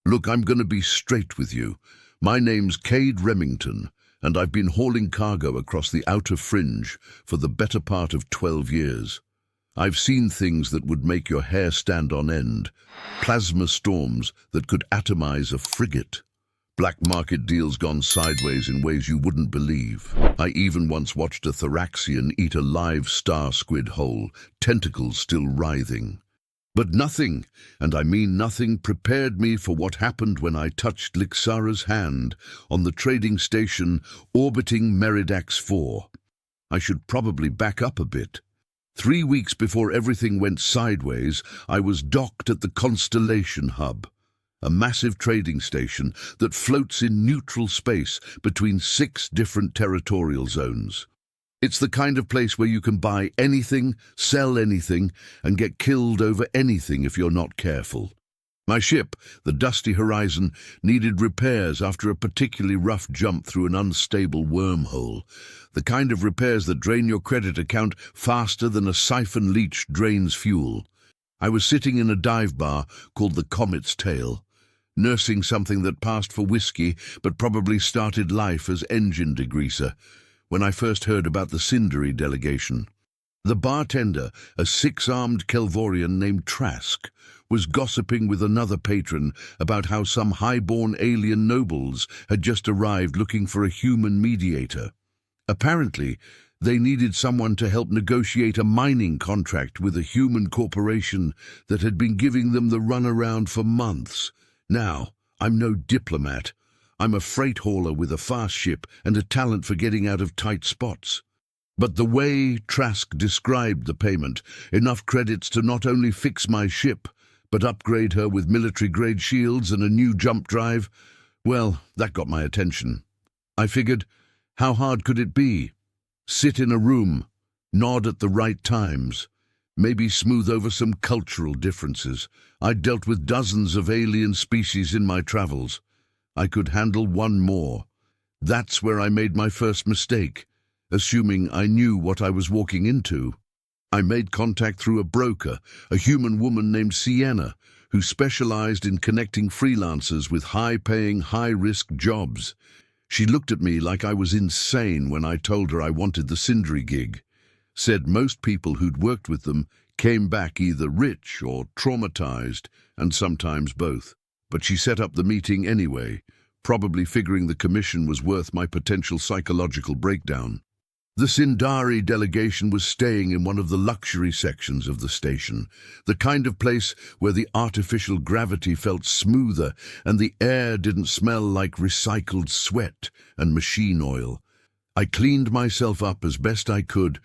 Look, I'm going to be straight with you. My name's Cade Remington, and I've been hauling cargo across the outer fringe for the better part of 12 years. I've seen things that would make your hair stand on end, plasma storms that could atomize a frigate, black market deals gone sideways in ways you wouldn't believe. I even once watched a Thoraxian eat a live star squid whole, tentacles still writhing. But nothing, and I mean nothing, prepared me for what happened when I touched Lixara's hand on the trading station orbiting Meridax 4. I should probably back up a bit. 3 weeks before everything went sideways, I was docked at the Constellation Hub, a massive trading station that floats in neutral space between 6 different territorial zones. It's the kind of place where you can buy anything, sell anything, and get killed over anything if you're not careful. My ship, the Dusty Horizon, needed repairs after a particularly rough jump through an unstable wormhole, the kind of repairs that drain your credit account faster than a siphon leech drains fuel. I was sitting in a dive bar called the Comet's Tail, nursing something that passed for whiskey but probably started life as engine degreaser, when I first heard about the Cindery delegation. The bartender, a 6-armed Kelvorian named Trask, was gossiping with another patron about how some high-born alien nobles had just arrived looking for a human mediator. Apparently, they needed someone to help negotiate a mining contract with a human corporation that had been giving them the runaround for months. Now, I'm no diplomat. I'm a freight hauler with a fast ship and a talent for getting out of tight spots. But the way Trask described the payment, enough credits to not only fix my ship, but upgrade her with military-grade shields and a new jump drive, well, that got my attention. I figured, how hard could it be? Sit in a room, nod at the right times, maybe smooth over some cultural differences. I'd dealt with dozens of alien species in my travels. I could handle one more. That's where I made my first mistake, assuming I knew what I was walking into. I made contact through a broker, a human woman named Sienna, who specialized in connecting freelancers with high-paying, high-risk jobs. She looked at me like I was insane when I told her I wanted the Cindery gig. Said most people who'd worked with them came back either rich or traumatized, and sometimes both. But she set up the meeting anyway, probably figuring the commission was worth my potential psychological breakdown. The Cindery delegation was staying in one of the luxury sections of the station, the kind of place where the artificial gravity felt smoother and the air didn't smell like recycled sweat and machine oil. I cleaned myself up as best I could,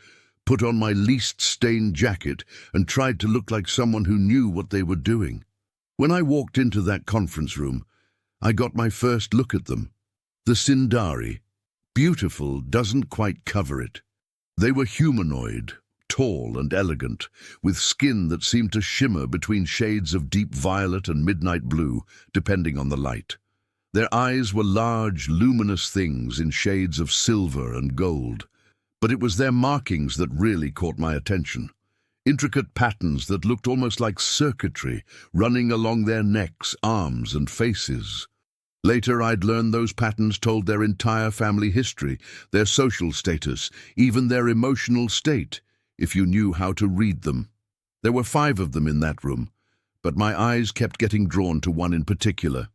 put on my least stained jacket, and tried to look like someone who knew what they were doing. When I walked into that conference room, I got my first look at them. The Cindery. Beautiful doesn't quite cover it. They were humanoid, tall and elegant, with skin that seemed to shimmer between shades of deep violet and midnight blue, depending on the light. Their eyes were large, luminous things in shades of silver and gold. But it was their markings that really caught my attention. Intricate patterns that looked almost like circuitry running along their necks, arms, and faces. Later, I'd learned those patterns told their entire family history, their social status, even their emotional state, if you knew how to read them. There were 5 of them in that room, but my eyes kept getting drawn to one in particular.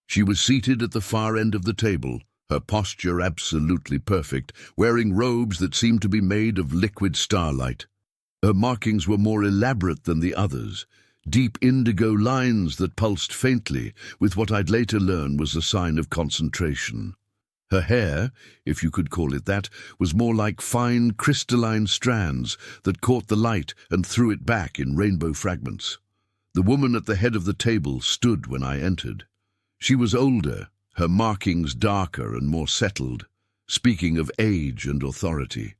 She was seated at the far end of the table, her posture absolutely perfect, wearing robes that seemed to be made of liquid starlight. Her markings were more elaborate than the others, deep indigo lines that pulsed faintly with what I'd later learn was a sign of concentration. Her hair, if you could call it that, was more like fine crystalline strands that caught the light and threw it back in rainbow fragments. The woman at the head of the table stood when I entered. She was older, her markings darker and more settled, speaking of age and authority.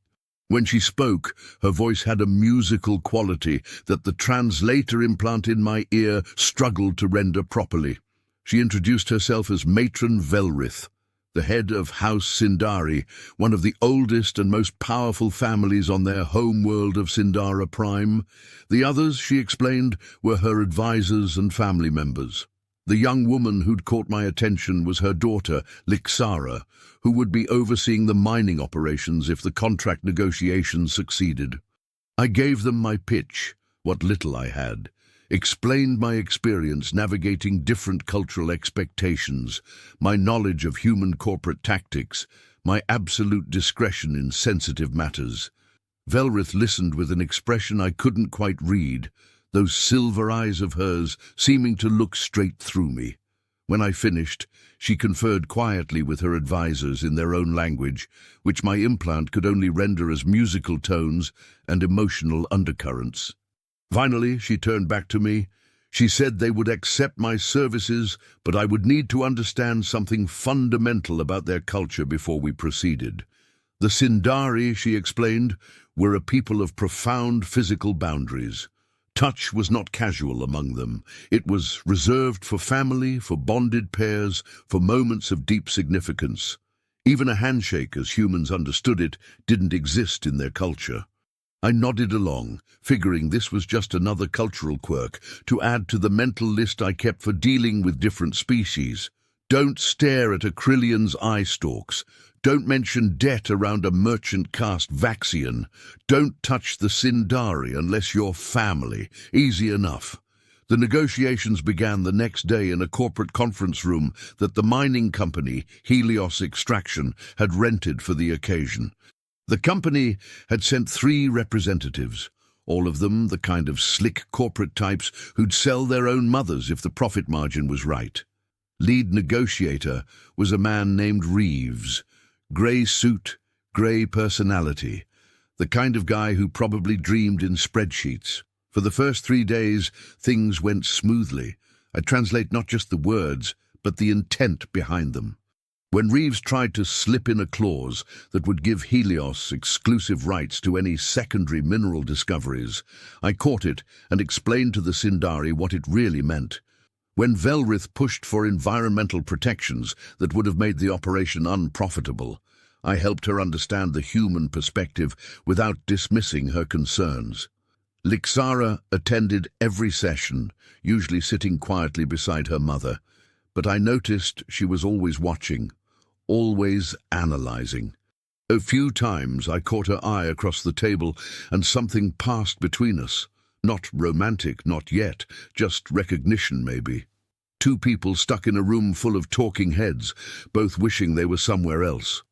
When she spoke, her voice had a musical quality that the translator implant in my ear struggled to render properly. She introduced herself as Matron Velrith, the head of House Cindery, one of the oldest and most powerful families on their home world of Cindara Prime. The others, she explained, were her advisors and family members. The young woman who'd caught my attention was her daughter, Lixara, who would be overseeing the mining operations if the contract negotiations succeeded. I gave them my pitch, what little I had, explained my experience navigating different cultural expectations, my knowledge of human corporate tactics, my absolute discretion in sensitive matters. Velrith listened with an expression I couldn't quite read, those silver eyes of hers seeming to look straight through me. When I finished, she conferred quietly with her advisors in their own language, which my implant could only render as musical tones and emotional undercurrents. Finally, she turned back to me. She said they would accept my services, but I would need to understand something fundamental about their culture before we proceeded. The Sindari, she explained, were a people of profound physical boundaries. Touch was not casual among them. It was reserved for family, for bonded pairs, for moments of deep significance. Even a handshake, as humans understood it, didn't exist in their culture. I nodded along, figuring this was just another cultural quirk to add to the mental list I kept for dealing with different species. Don't stare at a Krillion's eye stalks. Don't mention debt around a merchant caste Vaxian. Don't touch the Sindari unless you're family. Easy enough. The negotiations began the next day in a corporate conference room that the mining company, Helios Extraction, had rented for the occasion. The company had sent 3 representatives, all of them the kind of slick corporate types who'd sell their own mothers if the profit margin was right. Lead negotiator was a man named Reeves. Grey suit, grey personality. The kind of guy who probably dreamed in spreadsheets. For the first 3 days, things went smoothly. I translate not just the words, but the intent behind them. When Reeves tried to slip in a clause that would give Helios exclusive rights to any secondary mineral discoveries, I caught it and explained to the Sindari what it really meant. When Velrith pushed for environmental protections that would have made the operation unprofitable, I helped her understand the human perspective without dismissing her concerns. Lixara attended every session, usually sitting quietly beside her mother, but I noticed she was always watching, always analyzing. A few times I caught her eye across the table and something passed between us. Not romantic, not yet, just recognition maybe. 2 people stuck in a room full of talking heads, both wishing they were somewhere else.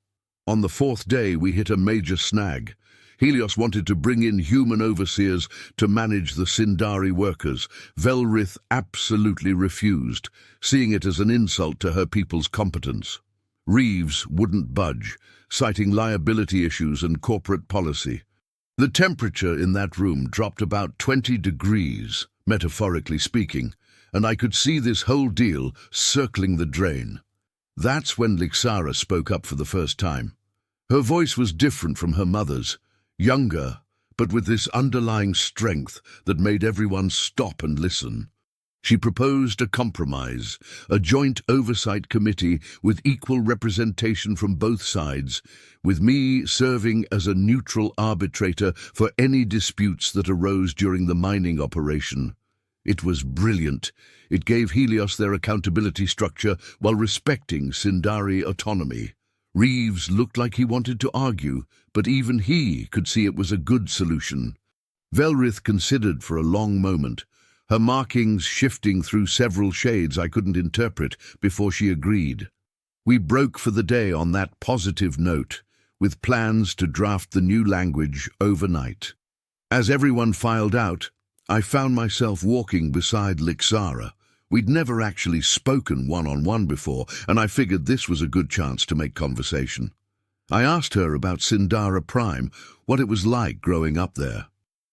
On the 4th day we hit a major snag. Helios wanted to bring in human overseers to manage the Sindari workers. Velrith absolutely refused, seeing it as an insult to her people's competence. Reeves wouldn't budge, citing liability issues and corporate policy. The temperature in that room dropped about 20 degrees, metaphorically speaking, and I could see this whole deal circling the drain. That's when Lixara spoke up for the first time. Her voice was different from her mother's, younger, but with this underlying strength that made everyone stop and listen. She proposed a compromise, a joint oversight committee with equal representation from both sides, with me serving as a neutral arbitrator for any disputes that arose during the mining operation. It was brilliant. It gave Helios their accountability structure while respecting Sindari autonomy. Reeves looked like he wanted to argue, but even he could see it was a good solution. Velrith considered for a long moment, her markings shifting through several shades I couldn't interpret before she agreed. We broke for the day on that positive note, with plans to draft the new language overnight. As everyone filed out, I found myself walking beside Lixara. We'd never actually spoken one-on-one before, and I figured this was a good chance to make conversation. I asked her about Sindara Prime, what it was like growing up there.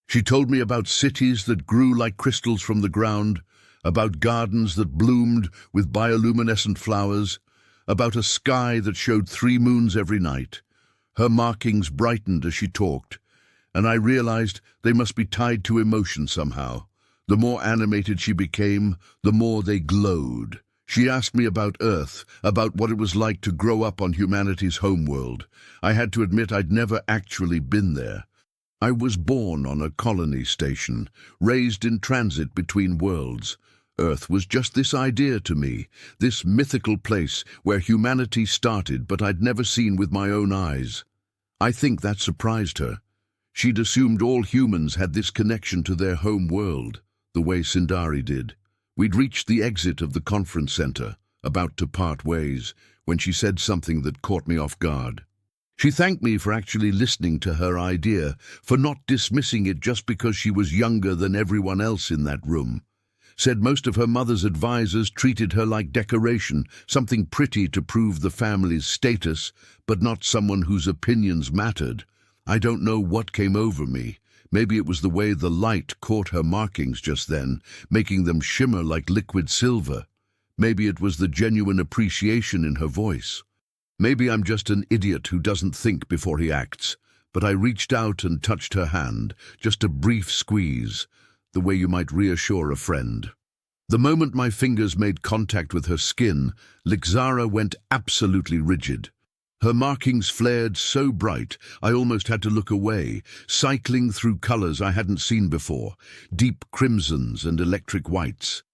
She told me about cities that grew like crystals from the ground, about gardens that bloomed with bioluminescent flowers, about a sky that showed 3 moons every night. Her markings brightened as she talked, and I realized they must be tied to emotion somehow. The more animated she became, the more they glowed. She asked me about Earth, about what it was like to grow up on humanity's homeworld. I had to admit I'd never actually been there. I was born on a colony station, raised in transit between worlds. Earth was just this idea to me, this mythical place where humanity started but I'd never seen with my own eyes. I think that surprised her. She'd assumed all humans had this connection to their home world, the way Sindari did. We'd reached the exit of the conference center, about to part ways, when she said something that caught me off guard. She thanked me for actually listening to her idea, for not dismissing it just because she was younger than everyone else in that room. Said most of her mother's advisors treated her like decoration, something pretty to prove the family's status, but not someone whose opinions mattered. I don't know what came over me. Maybe it was the way the light caught her markings just then, making them shimmer like liquid silver. Maybe it was the genuine appreciation in her voice. Maybe I'm just an idiot who doesn't think before he acts, but I reached out and touched her hand, just a brief squeeze, the way you might reassure a friend. The moment my fingers made contact with her skin, Lixara went absolutely rigid. Her markings flared so bright I almost had to look away, cycling through colors I hadn't seen before, deep crimsons and electric whites.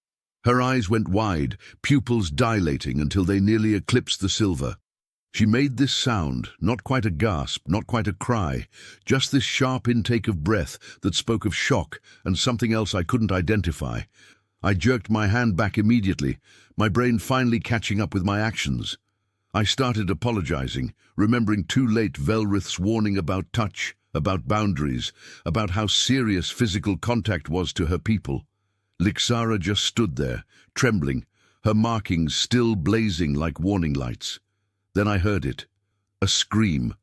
Her eyes went wide, pupils dilating until they nearly eclipsed the silver. She made this sound, not quite a gasp, not quite a cry, just this sharp intake of breath that spoke of shock and something else I couldn't identify. I jerked my hand back immediately, my brain finally catching up with my actions. I started apologizing, remembering too late Velrith's warning about touch, about boundaries, about how serious physical contact was to her people. Lixara just stood there, trembling, her markings still blazing like warning lights. Then I heard it. A scream.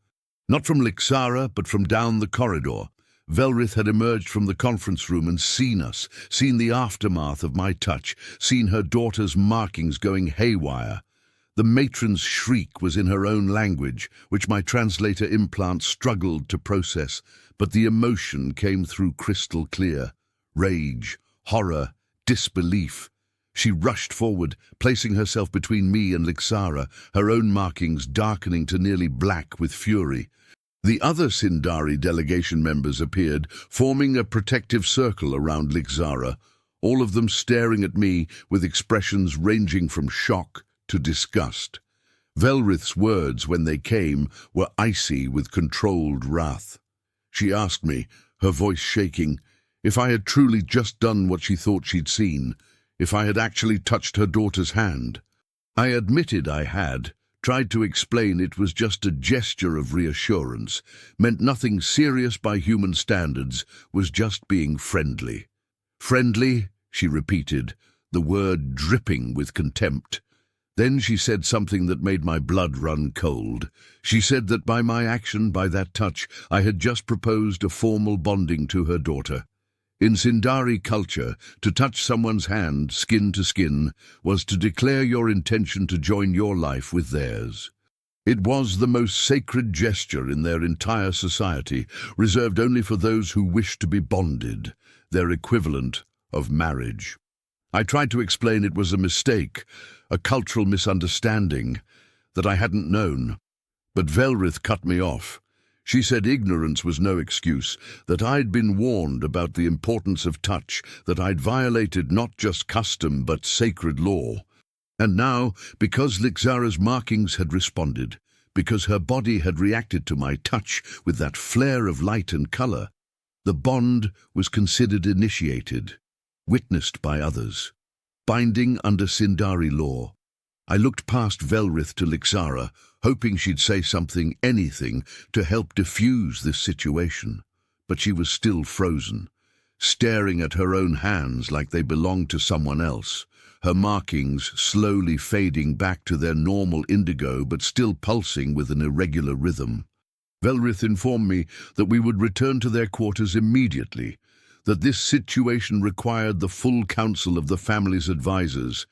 Not from Lixara, but from down the corridor. Velrith had emerged from the conference room and seen us, seen the aftermath of my touch, seen her daughter's markings going haywire. The matron's shriek was in her own language, which my translator implant struggled to process, but the emotion came through crystal clear. Rage, horror, disbelief. She rushed forward, placing herself between me and Lixara, her own markings darkening to nearly black with fury. The other Sindari delegation members appeared, forming a protective circle around Lixara, all of them staring at me with expressions ranging from shock to disgust. Velrith's words, when they came, were icy with controlled wrath. She asked me, her voice shaking, if I had truly just done what she thought she'd seen, if I had actually touched her daughter's hand. I admitted I had, tried to explain it was just a gesture of reassurance, meant nothing serious by human standards, was just being friendly. Friendly, she repeated, the word dripping with contempt. Then she said something that made my blood run cold. She said that by my action, by that touch, I had just proposed a formal bonding to her daughter. In Sindari culture, to touch someone's hand, skin to skin, was to declare your intention to join your life with theirs. It was the most sacred gesture in their entire society, reserved only for those who wished to be bonded, their equivalent of marriage. I tried to explain it was a mistake, a cultural misunderstanding, that I hadn't known. But Velrith cut me off. She said ignorance was no excuse, that I'd been warned about the importance of touch, that I'd violated not just custom but sacred law. And now, because Lixara's markings had responded, because her body had reacted to my touch with that flare of light and color, the bond was considered initiated, witnessed by others, binding under Sindari law. I looked past Velrith to Lixara, hoping she'd say something, anything, to help diffuse this situation. But she was still frozen, staring at her own hands like they belonged to someone else, her markings slowly fading back to their normal indigo but still pulsing with an irregular rhythm. Velrith informed me that we would return to their quarters immediately, that this situation required the full counsel of the family's advisors,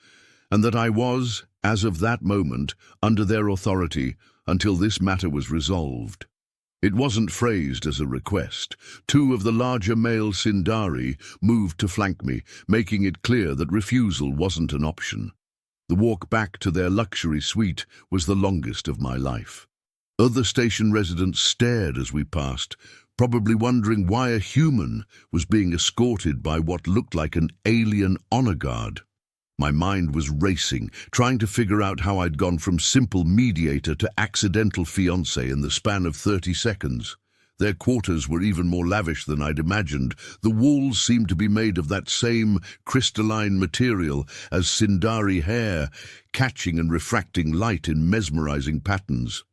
and that I was, as of that moment, under their authority until this matter was resolved. It wasn't phrased as a request. Two of the larger male Sindari moved to flank me, making it clear that refusal wasn't an option. The walk back to their luxury suite was the longest of my life. Other station residents stared as we passed, probably wondering why a human was being escorted by what looked like an alien honor guard. My mind was racing, trying to figure out how I'd gone from simple mediator to accidental fiancé in the span of 30 seconds. Their quarters were even more lavish than I'd imagined. The walls seemed to be made of that same crystalline material as Sindari hair, catching and refracting light in mesmerizing patterns.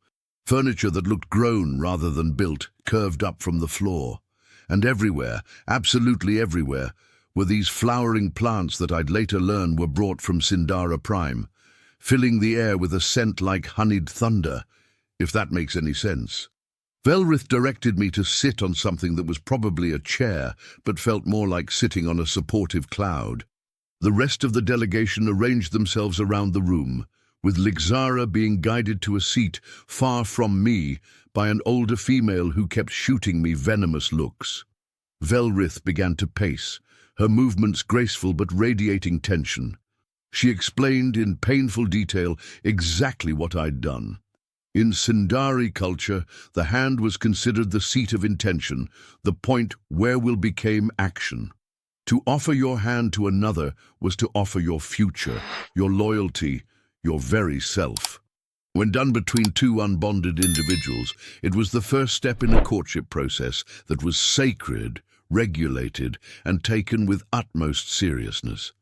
Furniture that looked grown rather than built curved up from the floor. And everywhere, absolutely everywhere, were these flowering plants that I'd later learn were brought from Sindara Prime, filling the air with a scent like honeyed thunder, if that makes any sense. Velrith directed me to sit on something that was probably a chair, but felt more like sitting on a supportive cloud. The rest of the delegation arranged themselves around the room, with Lixara being guided to a seat far from me by an older female who kept shooting me venomous looks. Velrith began to pace, her movements graceful but radiating tension. She explained in painful detail exactly what I'd done. In Sindari culture, the hand was considered the seat of intention, the point where will became action. To offer your hand to another was to offer your future, your loyalty, your very self. When done between two unbonded individuals, it was the first step in a courtship process that was sacred, regulated, and taken with utmost seriousness.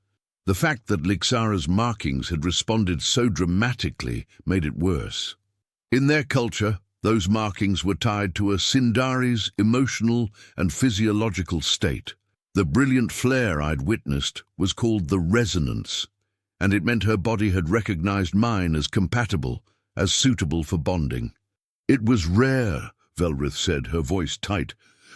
The fact that Lixara's markings had responded so dramatically made it worse. In their culture, those markings were tied to a Sindari's emotional and physiological state. The brilliant flare I'd witnessed was called the resonance, and it meant her body had recognized mine as compatible, as suitable for bonding. It was rare, Velrith said, her voice tight.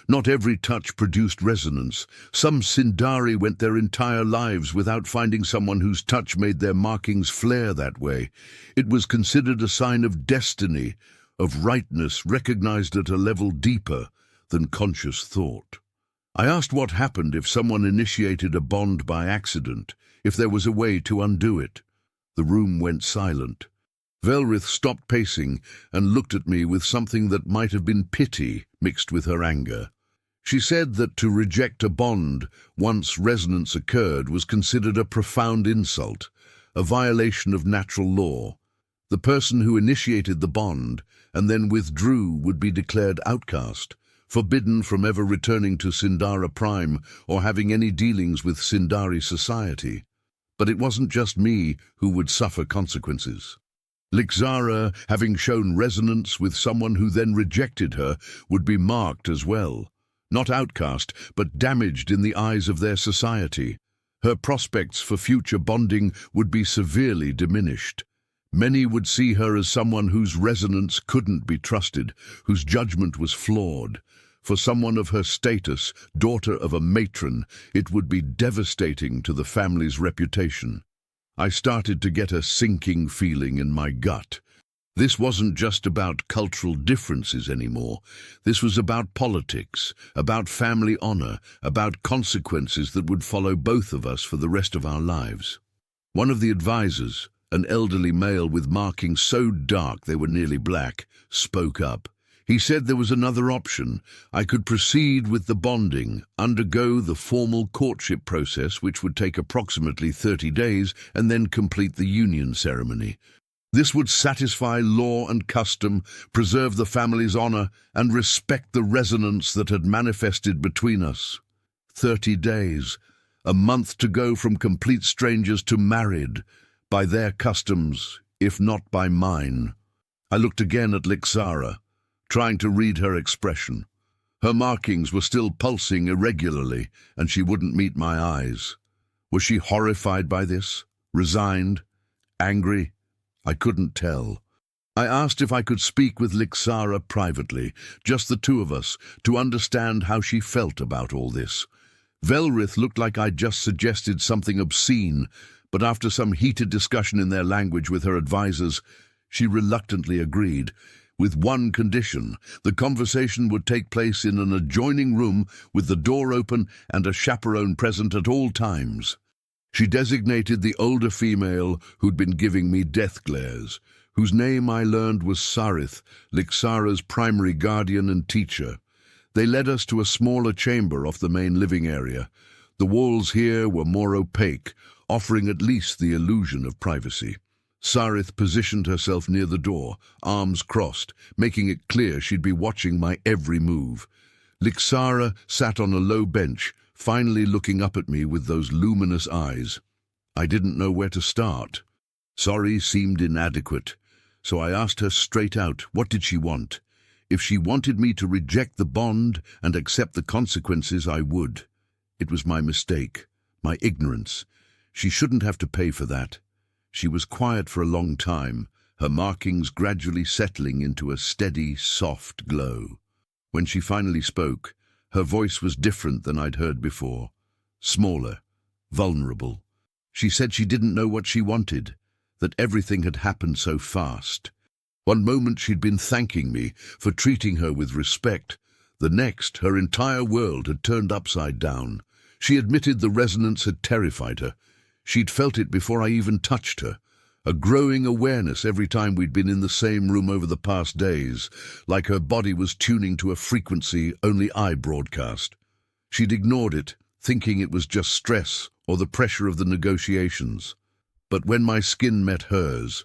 Not every touch produced resonance. Some Sindari went their entire lives without finding someone whose touch made their markings flare that way. It was considered a sign of destiny, of rightness recognized at a level deeper than conscious thought. I asked what happened if someone initiated a bond by accident, if there was a way to undo it. The room went silent. Velrith stopped pacing and looked at me with something that might have been pity mixed with her anger. She said that to reject a bond once resonance occurred was considered a profound insult, a violation of natural law. The person who initiated the bond and then withdrew would be declared outcast, forbidden from ever returning to Sindara Prime or having any dealings with Sindari society. But it wasn't just me who would suffer consequences. Lixara, having shown resonance with someone who then rejected her, would be marked as well. Not outcast, but damaged in the eyes of their society. Her prospects for future bonding would be severely diminished. Many would see her as someone whose resonance couldn't be trusted, whose judgment was flawed. For someone of her status, daughter of a matron, it would be devastating to the family's reputation. I started to get a sinking feeling in my gut. This wasn't just about cultural differences anymore. This was about politics, about family honor, about consequences that would follow both of us for the rest of our lives. One of the advisors, an elderly male with markings so dark they were nearly black, spoke up. He said there was another option. I could proceed with the bonding, undergo the formal courtship process, which would take approximately 30 days, and then complete the union ceremony. This would satisfy law and custom, preserve the family's honor, and respect the resonance that had manifested between us. 30 days, a month to go from complete strangers to married, by their customs, if not by mine. I looked again at Lixara, trying to read her expression. Her markings were still pulsing irregularly, and she wouldn't meet my eyes. Was she horrified by this? Resigned? Angry? I couldn't tell. I asked if I could speak with Lixara privately, just the two of us, to understand how she felt about all this. Velrith looked like I'd just suggested something obscene, but after some heated discussion in their language with her advisors, she reluctantly agreed. With one condition: the conversation would take place in an adjoining room with the door open and a chaperone present at all times. She designated the older female who'd been giving me death glares, whose name I learned was Sarith, Lixara's primary guardian and teacher. They led us to a smaller chamber off the main living area. The walls here were more opaque, offering at least the illusion of privacy. Sarith positioned herself near the door, arms crossed, making it clear she'd be watching my every move. Lixara sat on a low bench, finally looking up at me with those luminous eyes. I didn't know where to start. Sorry seemed inadequate, so I asked her straight out, what did she want? If she wanted me to reject the bond and accept the consequences, I would. It was my mistake, my ignorance. She shouldn't have to pay for that. She was quiet for a long time, her markings gradually settling into a steady, soft glow. When she finally spoke, her voice was different than I'd heard before. Smaller, vulnerable. She said she didn't know what she wanted, that everything had happened so fast. One moment she'd been thanking me for treating her with respect. The next, her entire world had turned upside down. She admitted the resonance had terrified her. She'd felt it before I even touched her. A growing awareness every time we'd been in the same room over the past days, like her body was tuning to a frequency only I broadcast. She'd ignored it, thinking it was just stress or the pressure of the negotiations. But when my skin met hers,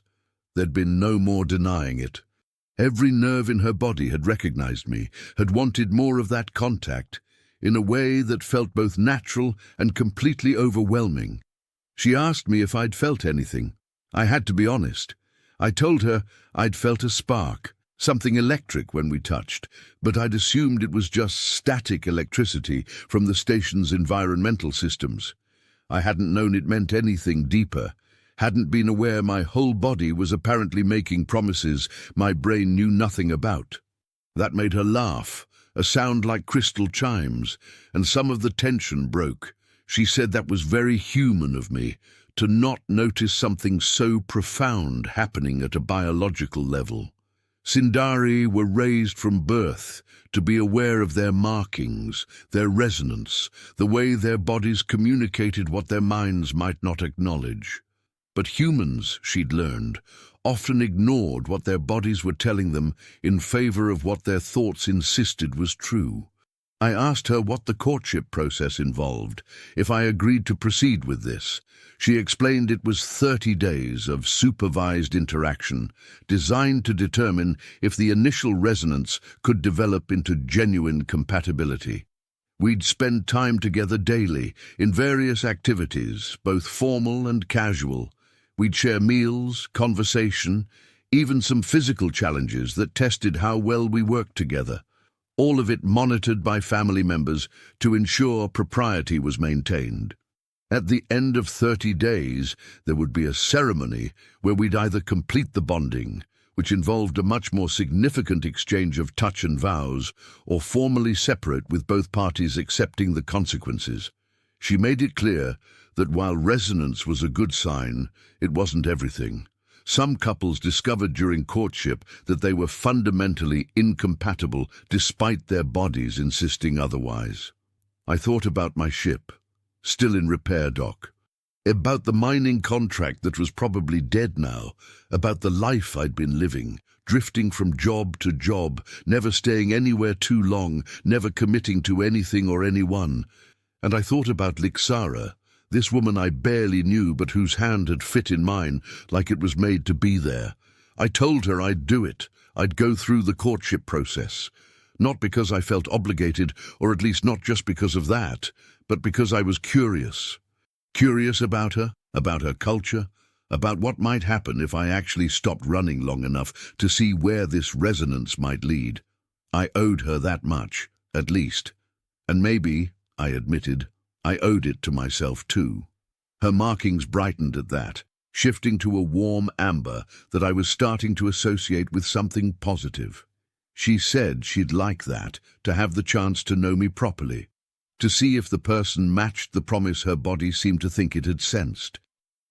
there'd been no more denying it. Every nerve in her body had recognized me, had wanted more of that contact, in a way that felt both natural and completely overwhelming. She asked me if I'd felt anything. I had to be honest. I told her I'd felt a spark, something electric when we touched, but I'd assumed it was just static electricity from the station's environmental systems. I hadn't known it meant anything deeper, hadn't been aware my whole body was apparently making promises my brain knew nothing about. That made her laugh, a sound like crystal chimes, and some of the tension broke. She said that was very human of me, to not notice something so profound happening at a biological level. Sindari were raised from birth to be aware of their markings, their resonance, the way their bodies communicated what their minds might not acknowledge. But humans, she'd learned, often ignored what their bodies were telling them in favor of what their thoughts insisted was true. I asked her what the courtship process involved, if I agreed to proceed with this. She explained it was 30 days of supervised interaction, designed to determine if the initial resonance could develop into genuine compatibility. We'd spend time together daily, in various activities, both formal and casual. We'd share meals, conversation, even some physical challenges that tested how well we worked together. All of it monitored by family members to ensure propriety was maintained. At the end of 30 days, there would be a ceremony where we'd either complete the bonding, which involved a much more significant exchange of touch and vows, or formally separate with both parties accepting the consequences. She made it clear that while resonance was a good sign, it wasn't everything. Some couples discovered during courtship that they were fundamentally incompatible despite their bodies insisting otherwise. I thought about my ship, still in repair dock, about the mining contract that was probably dead now, about the life I'd been living, drifting from job to job, never staying anywhere too long, never committing to anything or anyone. And I thought about Lixara, this woman I barely knew but whose hand had fit in mine like it was made to be there. I told her I'd do it. I'd go through the courtship process. Not because I felt obligated, or at least not just because of that, but because I was curious. Curious about her culture, about what might happen if I actually stopped running long enough to see where this resonance might lead. I owed her that much, at least. And maybe, I admitted, I owed it to myself too. Her markings brightened at that, shifting to a warm amber that I was starting to associate with something positive. She said she'd like that, to have the chance to know me properly, to see if the person matched the promise her body seemed to think it had sensed.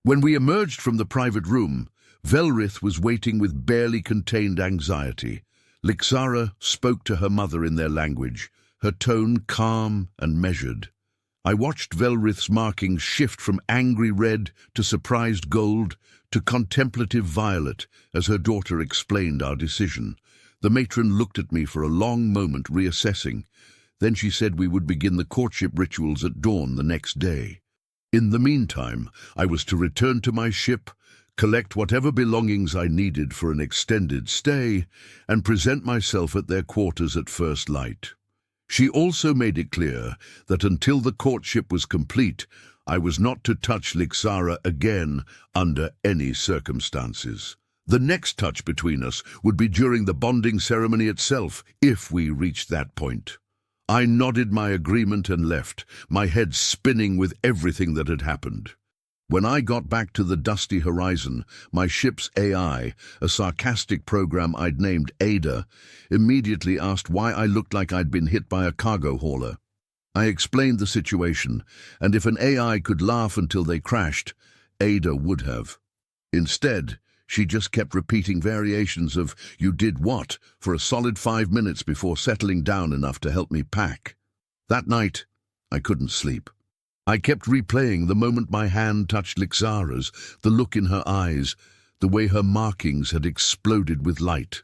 When we emerged from the private room, Velrith was waiting with barely contained anxiety. Lixara spoke to her mother in their language, her tone calm and measured. I watched Velrith's markings shift from angry red to surprised gold to contemplative violet as her daughter explained our decision. The matron looked at me for a long moment, reassessing. Then she said we would begin the courtship rituals at dawn the next day. In the meantime, I was to return to my ship, collect whatever belongings I needed for an extended stay, and present myself at their quarters at first light. She also made it clear that until the courtship was complete, I was not to touch Lixara again under any circumstances. The next touch between us would be during the bonding ceremony itself, if we reached that point. I nodded my agreement and left, my head spinning with everything that had happened. When I got back to the dusty horizon, my ship's AI, a sarcastic program I'd named Ada, immediately asked why I looked like I'd been hit by a cargo hauler. I explained the situation, and if an AI could laugh until they crashed, Ada would have. Instead, she just kept repeating variations of "you did what" for a solid 5 minutes before settling down enough to help me pack. That night, I couldn't sleep. I kept replaying the moment my hand touched Lixara's, the look in her eyes, the way her markings had exploded with light.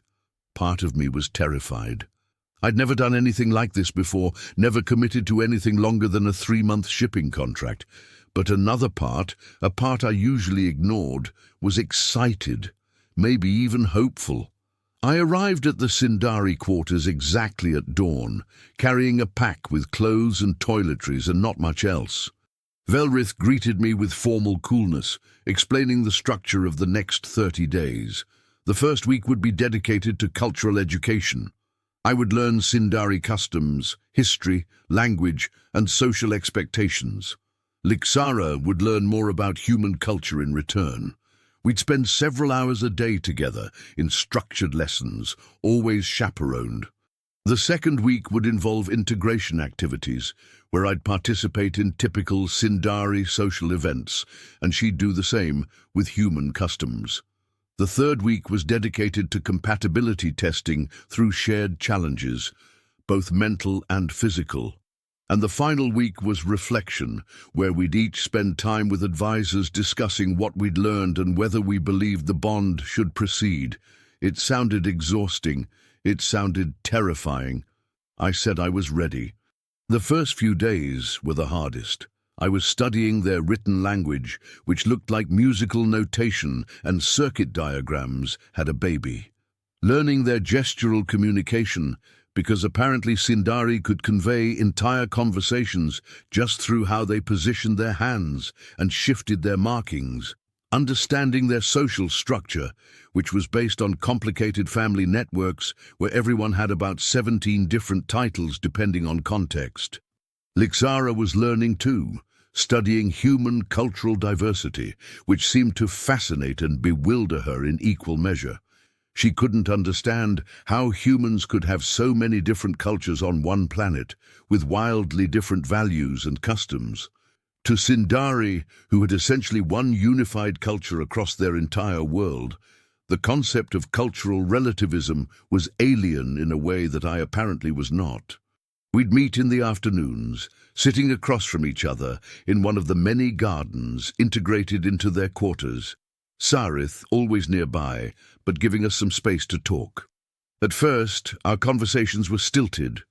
Part of me was terrified. I'd never done anything like this before, never committed to anything longer than a 3-month shipping contract. But another part, a part I usually ignored, was excited, maybe even hopeful. I arrived at the Sindari quarters exactly at dawn, carrying a pack with clothes and toiletries and not much else. Velrith greeted me with formal coolness, explaining the structure of the next 30 days. The first week would be dedicated to cultural education. I would learn Sindari customs, history, language, and social expectations. Lixara would learn more about human culture in return. We'd spend several hours a day together in structured lessons, always chaperoned. The second week would involve integration activities, where I'd participate in typical Sindari social events, and she'd do the same with human customs. The third week was dedicated to compatibility testing through shared challenges, both mental and physical. And the final week was reflection, where we'd each spend time with advisors discussing what we'd learned and whether we believed the bond should proceed. It sounded exhausting. It sounded terrifying. I said I was ready. The first few days were the hardest. I was studying their written language, which looked like musical notation and circuit diagrams had a baby. Learning their gestural communication, because apparently Sindari could convey entire conversations just through how they positioned their hands and shifted their markings. Understanding their social structure, which was based on complicated family networks where everyone had about 17 different titles depending on context. Lixara was learning too, studying human cultural diversity, which seemed to fascinate and bewilder her in equal measure. She couldn't understand how humans could have so many different cultures on one planet, with wildly different values and customs. To Sindari, who had essentially one unified culture across their entire world, the concept of cultural relativism was alien in a way that I apparently was not. We'd meet in the afternoons, sitting across from each other in one of the many gardens integrated into their quarters. Sarith always nearby, but giving us some space to talk. At first, our conversations were stilted,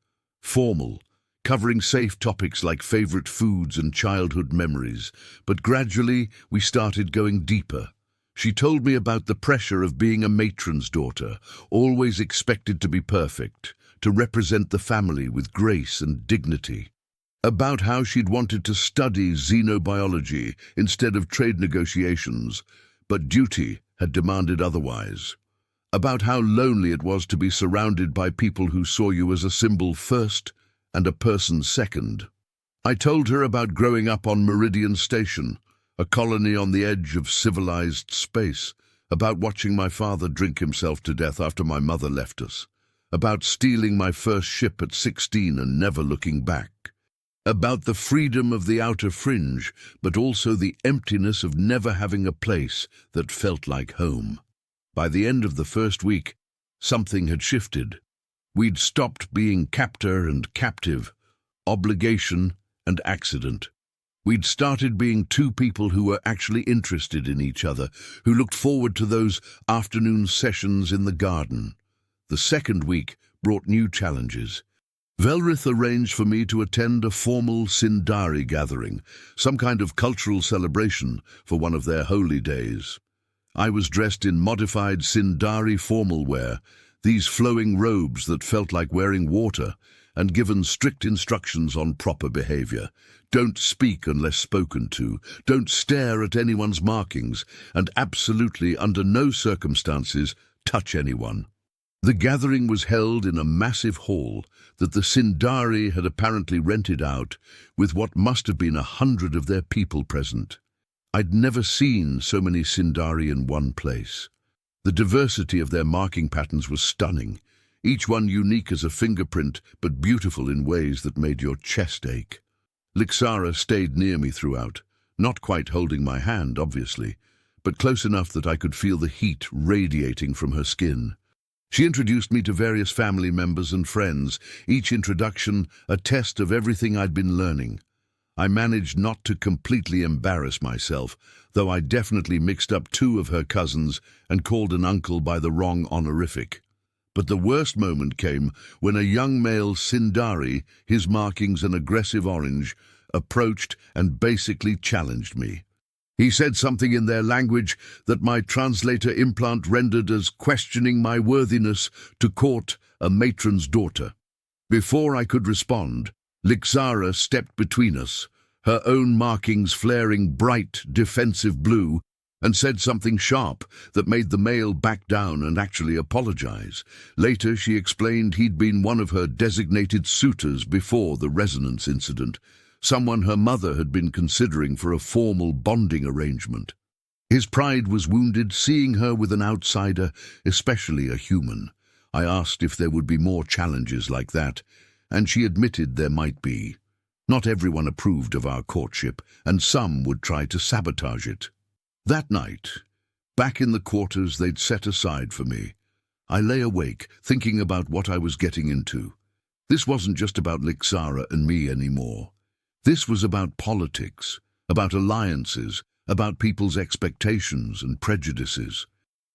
formal, covering safe topics like favorite foods and childhood memories, but gradually we started going deeper. She told me about the pressure of being a matron's daughter, always expected to be perfect, to represent the family with grace and dignity. About how she'd wanted to study xenobiology instead of trade negotiations, but duty had demanded otherwise. About how lonely it was to be surrounded by people who saw you as a symbol first and a person second. I told her about growing up on Meridian Station, a colony on the edge of civilized space, about watching my father drink himself to death after my mother left us, about stealing my first ship at 16 and never looking back, about the freedom of the outer fringe, but also the emptiness of never having a place that felt like home. By the end of the first week, something had shifted. We'd stopped being captor and captive, obligation and accident. We'd started being two people who were actually interested in each other, who looked forward to those afternoon sessions in the garden. The second week brought new challenges. Velrith arranged for me to attend a formal Sindari gathering, some kind of cultural celebration for one of their holy days. I was dressed in modified Sindari formal wear, these flowing robes that felt like wearing water, and given strict instructions on proper behavior. Don't speak unless spoken to, don't stare at anyone's markings, and absolutely under no circumstances touch anyone. The gathering was held in a massive hall that the Sindari had apparently rented out, with what must have been 100 of their people present. I'd never seen so many Sindari in one place. The diversity of their marking patterns was stunning, each one unique as a fingerprint, but beautiful in ways that made your chest ache. Lixara stayed near me throughout, not quite holding my hand, obviously, but close enough that I could feel the heat radiating from her skin. She introduced me to various family members and friends, each introduction a test of everything I'd been learning. I managed not to completely embarrass myself, though I definitely mixed up 2 of her cousins and called an uncle by the wrong honorific. But the worst moment came when a young male Sindari, his markings an aggressive orange, approached and basically challenged me. He said something in their language that my translator implant rendered as questioning my worthiness to court a matron's daughter. Before I could respond, Lixara stepped between us, her own markings flaring bright, defensive blue, and said something sharp that made the male back down and actually apologize. Later, she explained he'd been one of her designated suitors before the resonance incident, someone her mother had been considering for a formal bonding arrangement. His pride was wounded seeing her with an outsider, especially a human. I asked if there would be more challenges like that, and she admitted there might be. Not everyone approved of our courtship, and some would try to sabotage it. That night, back in the quarters they'd set aside for me, I lay awake, thinking about what I was getting into. This wasn't just about Lixara and me anymore. This was about politics, about alliances, about people's expectations and prejudices.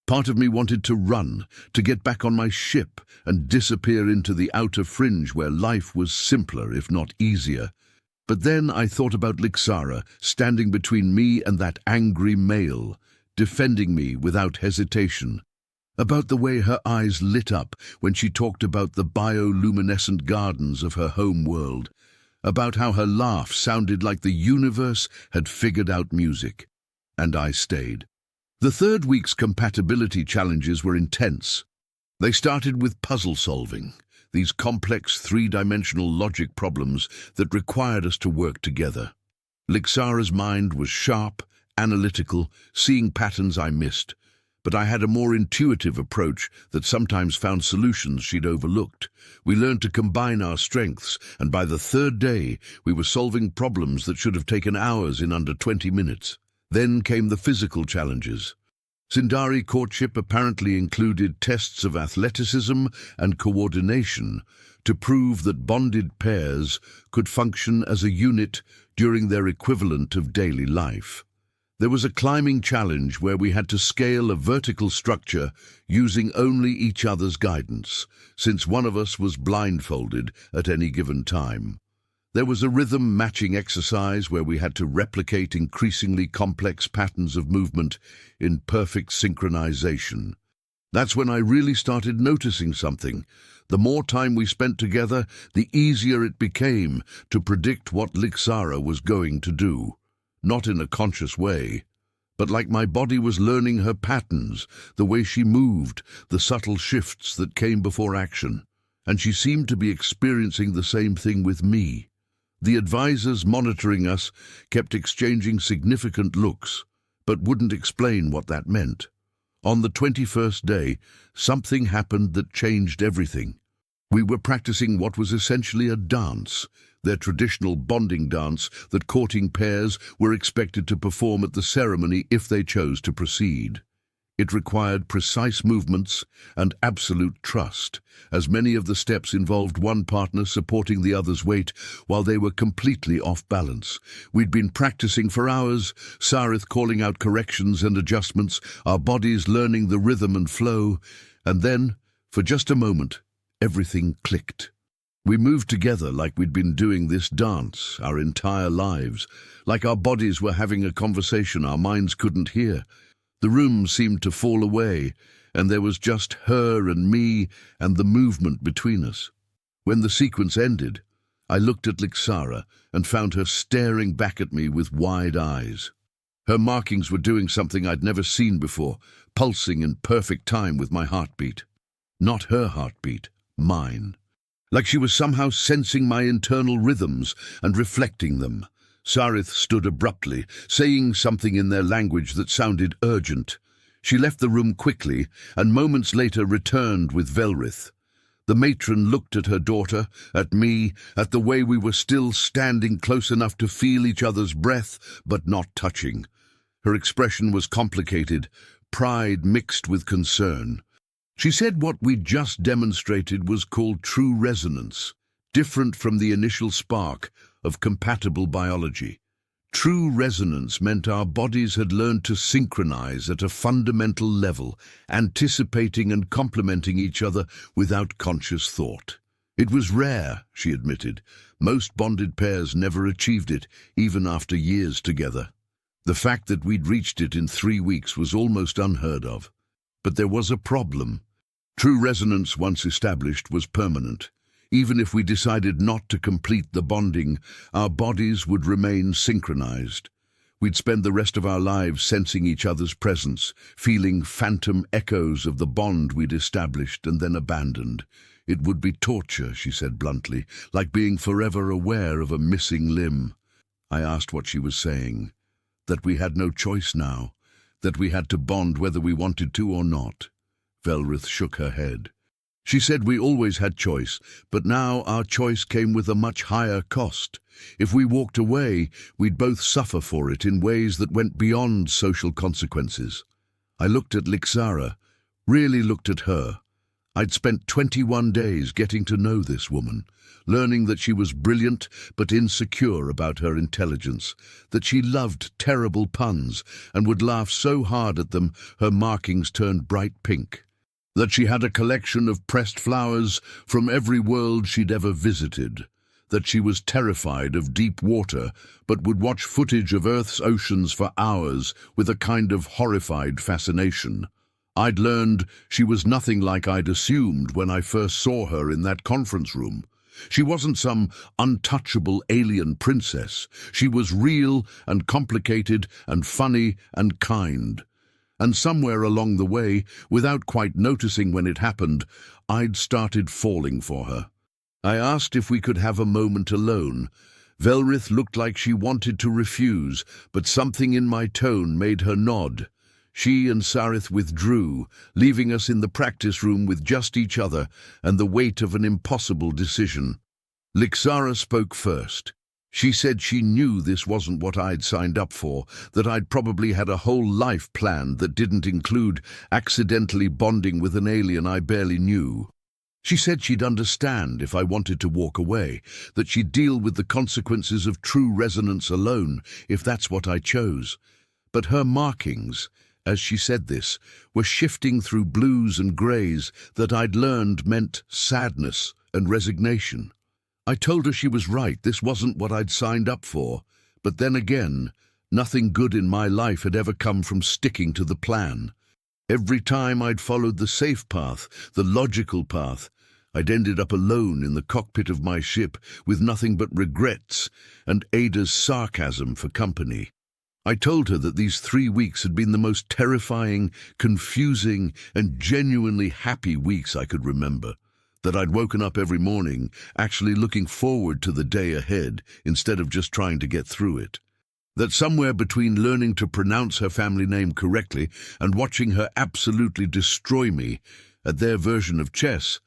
Part of me wanted to run, to get back on my ship and disappear into the outer fringe where life was simpler, if not easier. But then I thought about Lixara standing between me and that angry male, defending me without hesitation. About the way her eyes lit up when she talked about the bioluminescent gardens of her home world. About how her laugh sounded like the universe had figured out music. And I stayed. The 3rd week's compatibility challenges were intense. They started with puzzle solving, these complex 3-dimensional logic problems that required us to work together. Lixara's mind was sharp, analytical, seeing patterns I missed, but I had a more intuitive approach that sometimes found solutions she'd overlooked. We learned to combine our strengths, and by the 3rd day, we were solving problems that should have taken hours in under 20 minutes. Then came the physical challenges. Sindari courtship apparently included tests of athleticism and coordination to prove that bonded pairs could function as a unit during their equivalent of daily life. There was a climbing challenge where we had to scale a vertical structure using only each other's guidance, since one of us was blindfolded at any given time. There was a rhythm-matching exercise where we had to replicate increasingly complex patterns of movement in perfect synchronization. That's when I really started noticing something. The more time we spent together, the easier it became to predict what Lixara was going to do. Not in a conscious way, but like my body was learning her patterns, the way she moved, the subtle shifts that came before action. And she seemed to be experiencing the same thing with me. The advisors monitoring us kept exchanging significant looks, but wouldn't explain what that meant. On the 21st day, something happened that changed everything. We were practicing what was essentially a dance, their traditional bonding dance that courting pairs were expected to perform at the ceremony if they chose to proceed. It required precise movements and absolute trust, as many of the steps involved one partner supporting the other's weight while they were completely off balance. We'd been practicing for hours, Sarith calling out corrections and adjustments, our bodies learning the rhythm and flow, and then, for just a moment, everything clicked. We moved together like we'd been doing this dance our entire lives, like our bodies were having a conversation our minds couldn't hear. The room seemed to fall away, and there was just her and me and the movement between us. When the sequence ended, I looked at Lixara and found her staring back at me with wide eyes. Her markings were doing something I'd never seen before, pulsing in perfect time with my heartbeat. Not her heartbeat, mine. Like she was somehow sensing my internal rhythms and reflecting them. Sarith stood abruptly, saying something in their language that sounded urgent. She left the room quickly, and moments later returned with Velrith. The matron looked at her daughter, at me, at the way we were still standing close enough to feel each other's breath, but not touching. Her expression was complicated, pride mixed with concern. She said what we'd just demonstrated was called true resonance, different from the initial spark of compatible biology. True resonance meant our bodies had learned to synchronize at a fundamental level, anticipating and complementing each other without conscious thought. It was rare, she admitted. Most bonded pairs never achieved it, even after years together. The fact that we'd reached it in 3 weeks was almost unheard of. But there was a problem. True resonance, once established, was permanent. Even if we decided not to complete the bonding, our bodies would remain synchronized. We'd spend the rest of our lives sensing each other's presence, feeling phantom echoes of the bond we'd established and then abandoned. It would be torture, she said bluntly, like being forever aware of a missing limb. I asked what she was saying. That we had no choice now. That we had to bond whether we wanted to or not. Velrith shook her head. She said we always had choice, but now our choice came with a much higher cost. If we walked away, we'd both suffer for it in ways that went beyond social consequences. I looked at Lixara, really looked at her. I'd spent 21 days getting to know this woman, learning that she was brilliant but insecure about her intelligence, that she loved terrible puns and would laugh so hard at them her markings turned bright pink, that she had a collection of pressed flowers from every world she'd ever visited, that she was terrified of deep water but would watch footage of Earth's oceans for hours with a kind of horrified fascination. I'd learned she was nothing like I'd assumed when I first saw her in that conference room. She wasn't some untouchable alien princess. She was real and complicated and funny and kind. And somewhere along the way, without quite noticing when it happened, I'd started falling for her. I asked if we could have a moment alone. Velrith looked like she wanted to refuse, but something in my tone made her nod. She and Sarith withdrew, leaving us in the practice room with just each other and the weight of an impossible decision. Lixara spoke first. She said she knew this wasn't what I'd signed up for, that I'd probably had a whole life planned that didn't include accidentally bonding with an alien I barely knew. She said she'd understand if I wanted to walk away, that she'd deal with the consequences of true resonance alone, if that's what I chose. But her markings, as she said this, were shifting through blues and greys that I'd learned meant sadness and resignation. I told her she was right, this wasn't what I'd signed up for. But then again, nothing good in my life had ever come from sticking to the plan. Every time I'd followed the safe path, the logical path, I'd ended up alone in the cockpit of my ship with nothing but regrets and Ada's sarcasm for company. I told her that these 3 weeks had been the most terrifying, confusing, and genuinely happy weeks I could remember. That I'd woken up every morning, actually looking forward to the day ahead, instead of just trying to get through it. That somewhere between learning to pronounce her family name correctly and watching her absolutely destroy me at their version of chess,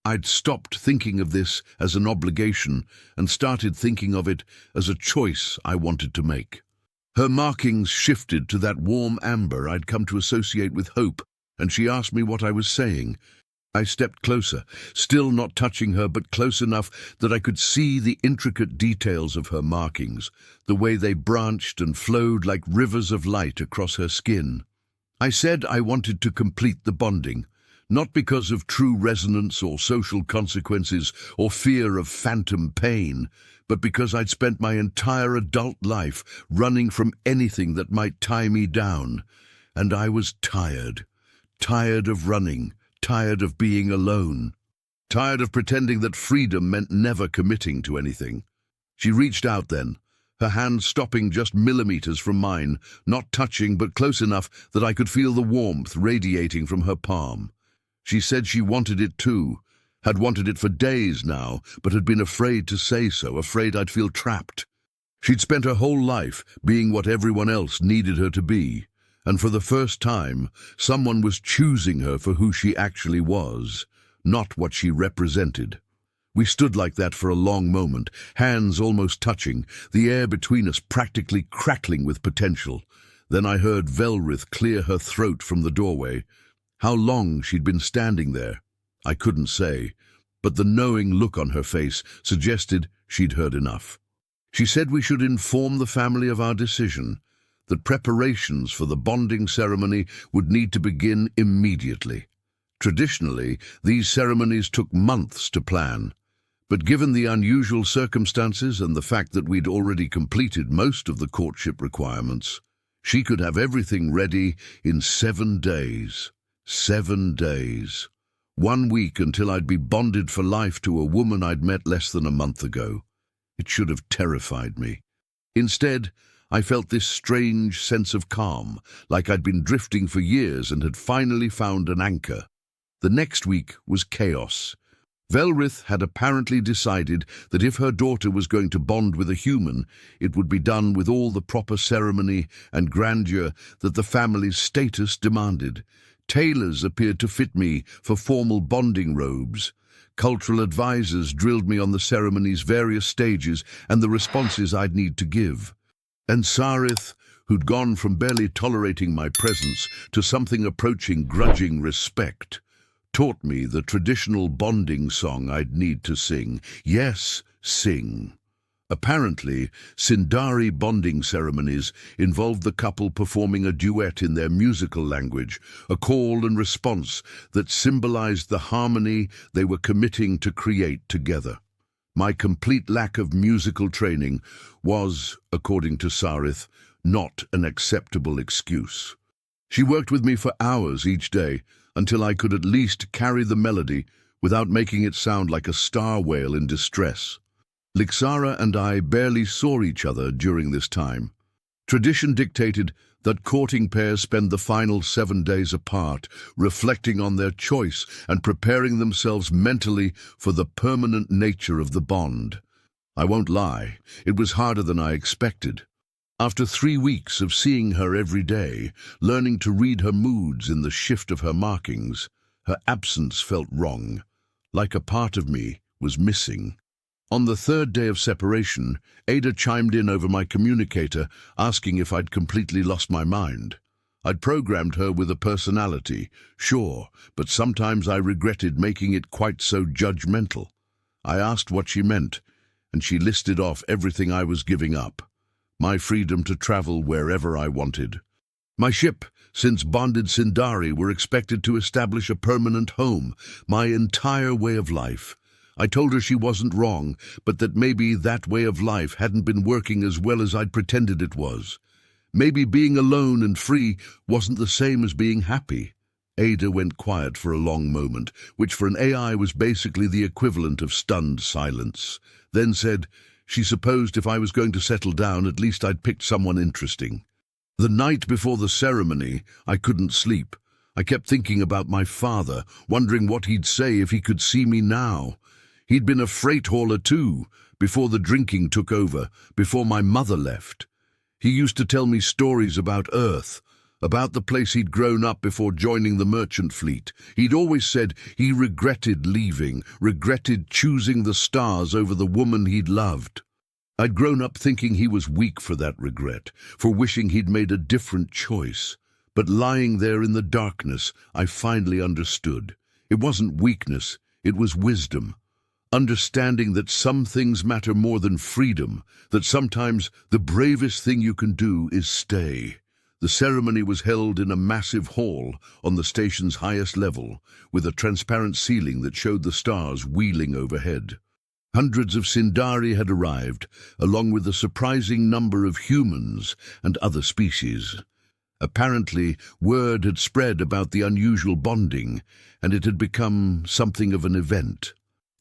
I'd stopped thinking of this as an obligation and started thinking of it as a choice I wanted to make. Her markings shifted to that warm amber I'd come to associate with hope, and she asked me what I was saying. I stepped closer, still not touching her, but close enough that I could see the intricate details of her markings, the way they branched and flowed like rivers of light across her skin. I said I wanted to complete the bonding, not because of true resonance or social consequences or fear of phantom pain, but because I'd spent my entire adult life running from anything that might tie me down. And I was tired. Tired of running. Tired of being alone. Tired of pretending that freedom meant never committing to anything. She reached out then, her hand stopping just millimeters from mine, not touching but close enough that I could feel the warmth radiating from her palm. She said she wanted it too, had wanted it for days now, but had been afraid to say so, afraid I'd feel trapped. She'd spent her whole life being what everyone else needed her to be, and for the first time, someone was choosing her for who she actually was, not what she represented. We stood like that for a long moment, hands almost touching, the air between us practically crackling with potential. Then I heard Velrith clear her throat from the doorway. How long she'd been standing there, I couldn't say, but the knowing look on her face suggested she'd heard enough. She said we should inform the family of our decision, that preparations for the bonding ceremony would need to begin immediately. Traditionally, these ceremonies took months to plan, but given the unusual circumstances and the fact that we'd already completed most of the courtship requirements, she could have everything ready in 7 days. 7 days. 1 week until I'd be bonded for life to a woman I'd met less than a month ago. It should have terrified me. Instead, I felt this strange sense of calm, like I'd been drifting for years and had finally found an anchor. The next week was chaos. Velrith had apparently decided that if her daughter was going to bond with a human, it would be done with all the proper ceremony and grandeur that the family's status demanded. Tailors appeared to fit me for formal bonding robes. Cultural advisors drilled me on the ceremony's various stages and the responses I'd need to give. And Sarith, who'd gone from barely tolerating my presence to something approaching grudging respect, taught me the traditional bonding song I'd need to sing. Yes, sing. Apparently, Sindari bonding ceremonies involved the couple performing a duet in their musical language, a call and response that symbolized the harmony they were committing to create together. My complete lack of musical training was, according to Sarith, not an acceptable excuse. She worked with me for hours each day until I could at least carry the melody without making it sound like a star whale in distress. Lixara and I barely saw each other during this time. Tradition dictated that courting pairs spend the final 7 days apart, reflecting on their choice and preparing themselves mentally for the permanent nature of the bond. I won't lie, it was harder than I expected. After 3 weeks of seeing her every day, learning to read her moods in the shift of her markings, her absence felt wrong, like a part of me was missing. On the 3rd day of separation, Ada chimed in over my communicator, asking if I'd completely lost my mind. I'd programmed her with a personality, sure, but sometimes I regretted making it quite so judgmental. I asked what she meant, and she listed off everything I was giving up. My freedom to travel wherever I wanted. My ship, since bonded Sindari, were expected to establish a permanent home, my entire way of life. I told her she wasn't wrong, but that maybe that way of life hadn't been working as well as I'd pretended it was. Maybe being alone and free wasn't the same as being happy. Ada went quiet for a long moment, which for an AI was basically the equivalent of stunned silence, then said she supposed if I was going to settle down, at least I'd picked someone interesting. The night before the ceremony, I couldn't sleep. I kept thinking about my father, wondering what he'd say if he could see me now. He'd been a freight hauler too, before the drinking took over, before my mother left. He used to tell me stories about Earth, about the place he'd grown up before joining the merchant fleet. He'd always said he regretted leaving, regretted choosing the stars over the woman he'd loved. I'd grown up thinking he was weak for that regret, for wishing he'd made a different choice. But lying there in the darkness, I finally understood. It wasn't weakness, it was wisdom. Understanding that some things matter more than freedom, that sometimes the bravest thing you can do is stay. The ceremony was held in a massive hall on the station's highest level, with a transparent ceiling that showed the stars wheeling overhead. Hundreds of Sindari had arrived, along with a surprising number of humans and other species. Apparently, word had spread about the unusual bonding, and it had become something of an event.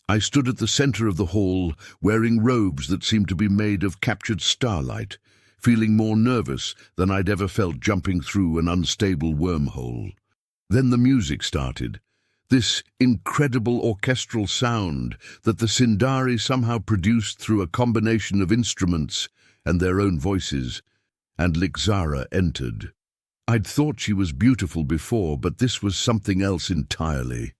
I stood at the center of the hall, wearing robes that seemed to be made of captured starlight, feeling more nervous than I'd ever felt jumping through an unstable wormhole. Then the music started, this incredible orchestral sound that the Sindari somehow produced through a combination of instruments and their own voices, and Lixara entered. I'd thought she was beautiful before, but this was something else entirely.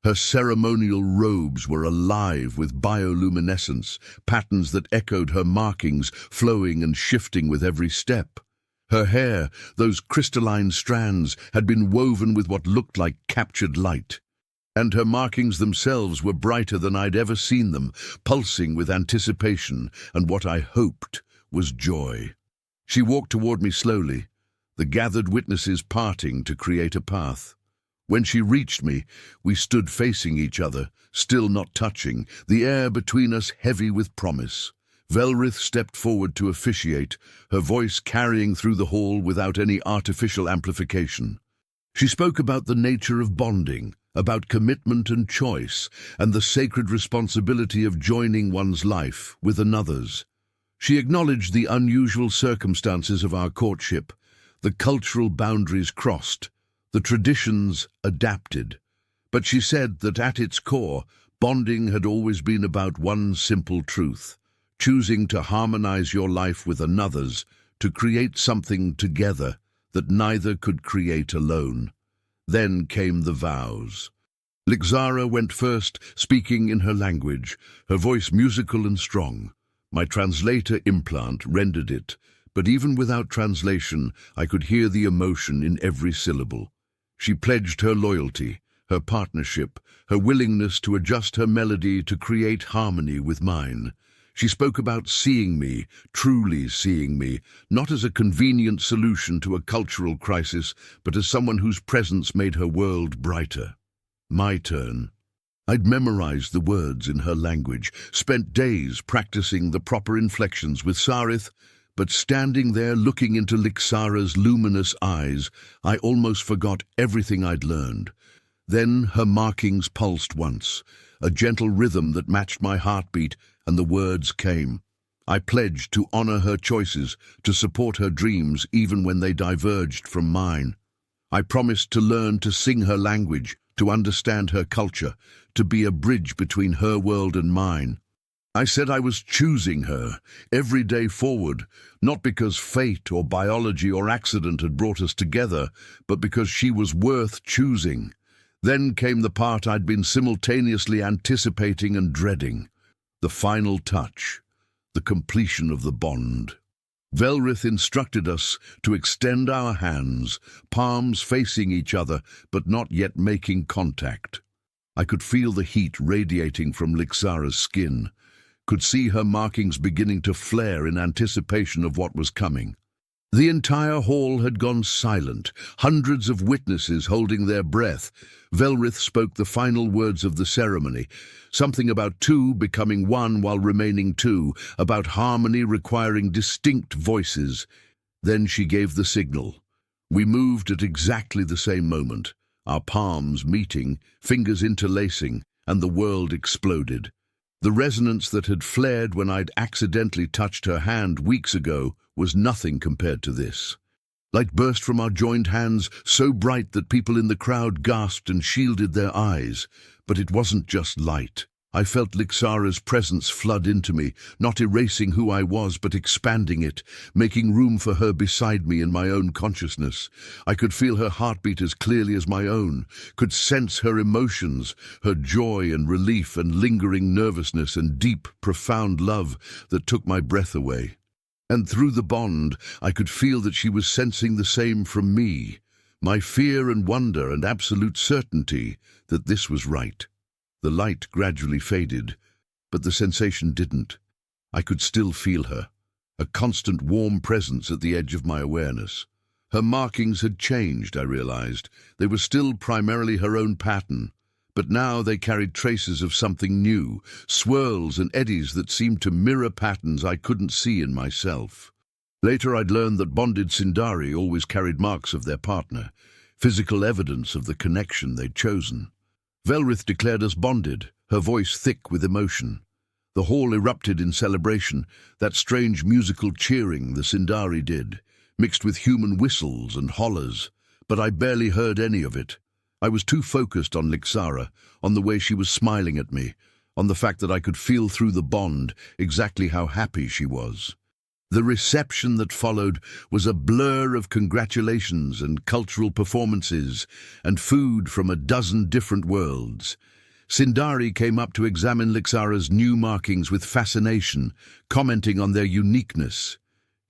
Her ceremonial robes were alive with bioluminescence, patterns that echoed her markings, flowing and shifting with every step. Her hair, those crystalline strands, had been woven with what looked like captured light. And her markings themselves were brighter than I'd ever seen them, pulsing with anticipation and what I hoped was joy. She walked toward me slowly, the gathered witnesses parting to create a path. When she reached me, we stood facing each other, still not touching, the air between us heavy with promise. Velrith stepped forward to officiate, her voice carrying through the hall without any artificial amplification. She spoke about the nature of bonding, about commitment and choice, and the sacred responsibility of joining one's life with another's. She acknowledged the unusual circumstances of our courtship, the cultural boundaries crossed, the traditions adapted, but she said that at its core, bonding had always been about one simple truth: choosing to harmonize your life with another's, to create something together that neither could create alone. Then came the vows. Lixara went first, speaking in her language, her voice musical and strong. My translator implant rendered it, but even without translation, I could hear the emotion in every syllable. She pledged her loyalty, her partnership, her willingness to adjust her melody to create harmony with mine. She spoke about seeing me, truly seeing me, not as a convenient solution to a cultural crisis, but as someone whose presence made her world brighter. My turn. I'd memorized the words in her language, spent days practicing the proper inflections with Sarith, but standing there looking into Lixara's luminous eyes, I almost forgot everything I'd learned. Then her markings pulsed once, a gentle rhythm that matched my heartbeat, and the words came. I pledged to honor her choices, to support her dreams even when they diverged from mine. I promised to learn to sing her language, to understand her culture, to be a bridge between her world and mine. I said I was choosing her, every day forward, not because fate or biology or accident had brought us together, but because she was worth choosing. Then came the part I'd been simultaneously anticipating and dreading. The final touch, the completion of the bond. Velrith instructed us to extend our hands, palms facing each other, but not yet making contact. I could feel the heat radiating from Lixara's skin, could see her markings beginning to flare in anticipation of what was coming. The entire hall had gone silent, hundreds of witnesses holding their breath. Velrith spoke the final words of the ceremony, something about two becoming one while remaining two, about harmony requiring distinct voices. Then she gave the signal. We moved at exactly the same moment, our palms meeting, fingers interlacing, and the world exploded. The resonance that had flared when I'd accidentally touched her hand weeks ago was nothing compared to this. Light burst from our joined hands, so bright that people in the crowd gasped and shielded their eyes. But it wasn't just light. I felt Lixara's presence flood into me, not erasing who I was, but expanding it, making room for her beside me in my own consciousness. I could feel her heartbeat as clearly as my own, could sense her emotions, her joy and relief and lingering nervousness and deep, profound love that took my breath away. And through the bond, I could feel that she was sensing the same from me, my fear and wonder and absolute certainty that this was right. The light gradually faded, but the sensation didn't. I could still feel her, a constant warm presence at the edge of my awareness. Her markings had changed, I realized. They were still primarily her own pattern, but now they carried traces of something new, swirls and eddies that seemed to mirror patterns I couldn't see in myself. Later I'd learned that bonded Sindari always carried marks of their partner, physical evidence of the connection they'd chosen. Velrith declared us bonded, her voice thick with emotion. The hall erupted in celebration, that strange musical cheering the Sindari did, mixed with human whistles and hollers, but I barely heard any of it. I was too focused on Lixara, on the way she was smiling at me, on the fact that I could feel through the bond exactly how happy she was. The reception that followed was a blur of congratulations and cultural performances and food from a dozen different worlds. Sindari came up to examine Lixara's new markings with fascination, commenting on their uniqueness.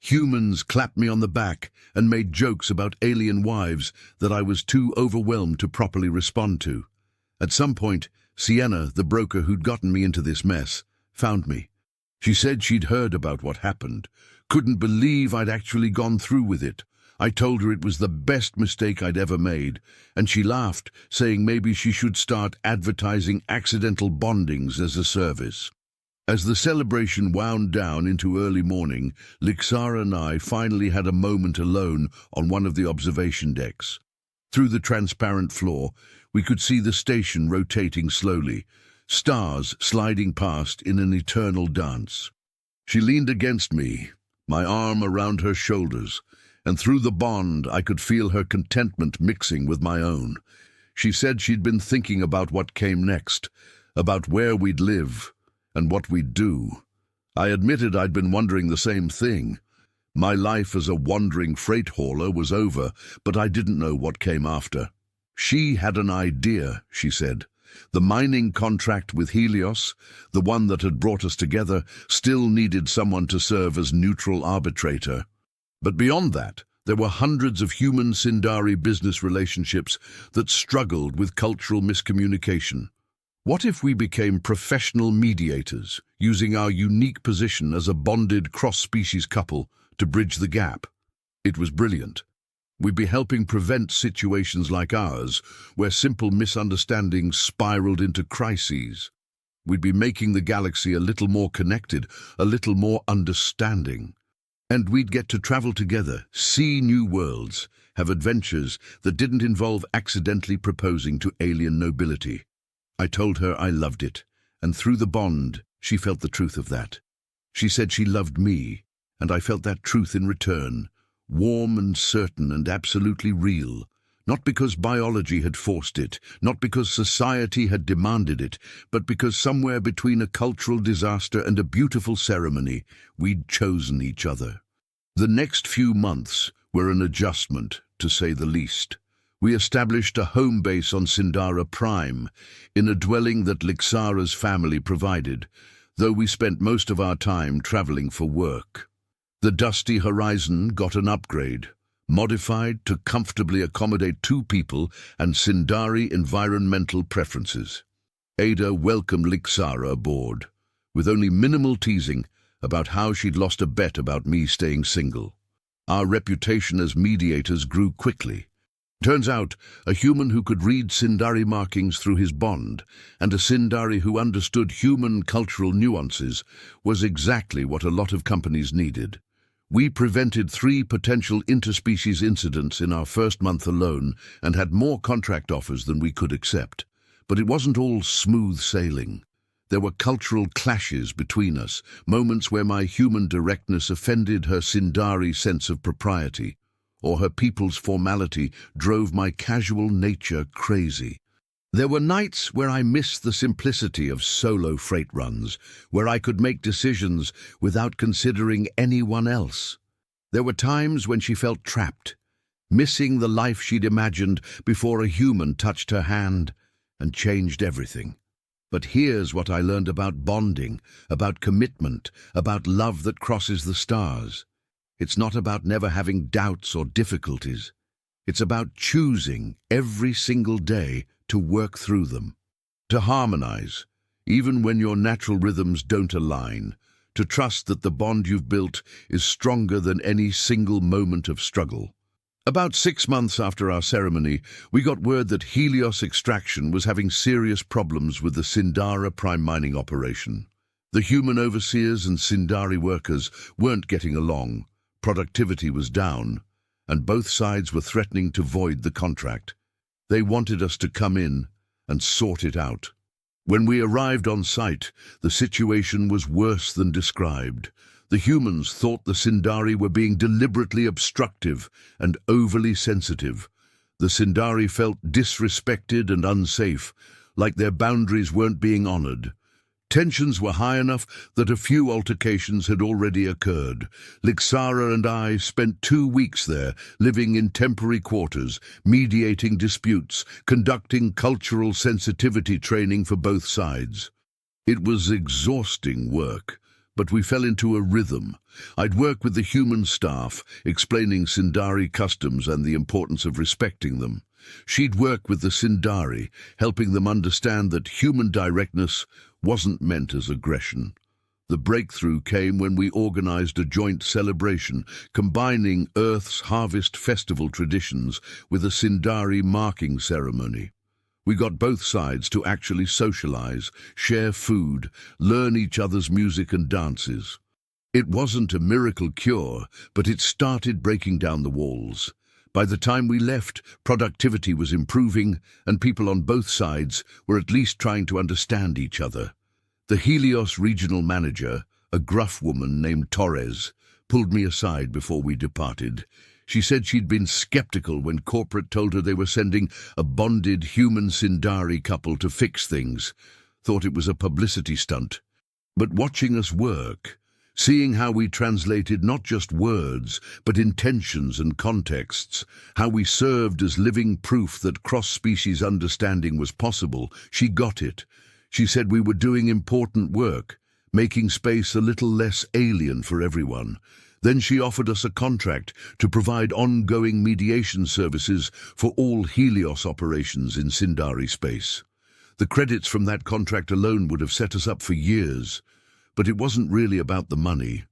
Humans clapped me on the back and made jokes about alien wives that I was too overwhelmed to properly respond to. At some point, Sienna, the broker who'd gotten me into this mess, found me. She said she'd heard about what happened, couldn't believe I'd actually gone through with it. I told her it was the best mistake I'd ever made, and she laughed, saying maybe she should start advertising accidental bondings as a service. As the celebration wound down into early morning, Lixara and I finally had a moment alone on one of the observation decks. Through the transparent floor, we could see the station rotating slowly, stars sliding past in an eternal dance. She leaned against me, my arm around her shoulders, and through the bond I could feel her contentment mixing with my own. She said she'd been thinking about what came next, about where we'd live, and what we'd do. I admitted I'd been wondering the same thing. My life as a wandering freight hauler was over, but I didn't know what came after. She had an idea, she said. The mining contract with Helios, the one that had brought us together, still needed someone to serve as neutral arbitrator. But beyond that, there were hundreds of human Sindari business relationships that struggled with cultural miscommunication. What if we became professional mediators, using our unique position as a bonded cross-species couple to bridge the gap? It was brilliant. We'd be helping prevent situations like ours, where simple misunderstandings spiraled into crises. We'd be making the galaxy a little more connected, a little more understanding. And we'd get to travel together, see new worlds, have adventures that didn't involve accidentally proposing to alien nobility. I told her I loved it, and through the bond, she felt the truth of that. She said she loved me, and I felt that truth in return, warm and certain and absolutely real, not because biology had forced it, not because society had demanded it, but because somewhere between a cultural disaster and a beautiful ceremony, we'd chosen each other. The next few months were an adjustment, to say the least. We established a home base on Sindara Prime, in a dwelling that Lixara's family provided, though we spent most of our time traveling for work. The dusty horizon got an upgrade, modified to comfortably accommodate 2 people and Sindari environmental preferences. Ada welcomed Lixara aboard, with only minimal teasing about how she'd lost a bet about me staying single. Our reputation as mediators grew quickly. Turns out, a human who could read Sindari markings through his bond, and a Sindari who understood human cultural nuances, was exactly what a lot of companies needed. We prevented 3 potential interspecies incidents in our first month alone and had more contract offers than we could accept. But it wasn't all smooth sailing. There were cultural clashes between us, moments where my human directness offended her Sindari sense of propriety, or her people's formality drove my casual nature crazy. There were nights where I missed the simplicity of solo freight runs, where I could make decisions without considering anyone else. There were times when she felt trapped, missing the life she'd imagined before a human touched her hand and changed everything. But here's what I learned about bonding, about commitment, about love that crosses the stars. It's not about never having doubts or difficulties. It's about choosing every single day to work through them, to harmonize, even when your natural rhythms don't align, to trust that the bond you've built is stronger than any single moment of struggle. About 6 months after our ceremony, we got word that Helios Extraction was having serious problems with the Sindara prime mining operation. The human overseers and Sindari workers weren't getting along, productivity was down, and both sides were threatening to void the contract. They wanted us to come in and sort it out. When we arrived on site, the situation was worse than described. The humans thought the Sindari were being deliberately obstructive and overly sensitive. The Sindari felt disrespected and unsafe, like their boundaries weren't being honored. Tensions were high enough that a few altercations had already occurred. Lixara and I spent 2 weeks there, living in temporary quarters, mediating disputes, conducting cultural sensitivity training for both sides. It was exhausting work, but we fell into a rhythm. I'd work with the human staff, explaining Sindari customs and the importance of respecting them. She'd work with the Sindari, helping them understand that human directness wasn't meant as aggression. The breakthrough came when we organized a joint celebration, combining Earth's harvest festival traditions with a Sindari marking ceremony. We got both sides to actually socialize, share food, learn each other's music and dances. It wasn't a miracle cure, but it started breaking down the walls. By the time we left, productivity was improving, and people on both sides were at least trying to understand each other. The Helios regional manager, a gruff woman named Torres, pulled me aside before we departed. She said she'd been skeptical when corporate told her they were sending a bonded human Sindari couple to fix things. Thought it was a publicity stunt. But watching us work, seeing how we translated not just words, but intentions and contexts, how we served as living proof that cross-species understanding was possible, she got it. She said we were doing important work, making space a little less alien for everyone. Then she offered us a contract to provide ongoing mediation services for all Helios operations in Sindari space. The credits from that contract alone would have set us up for years. But it wasn't really about the money.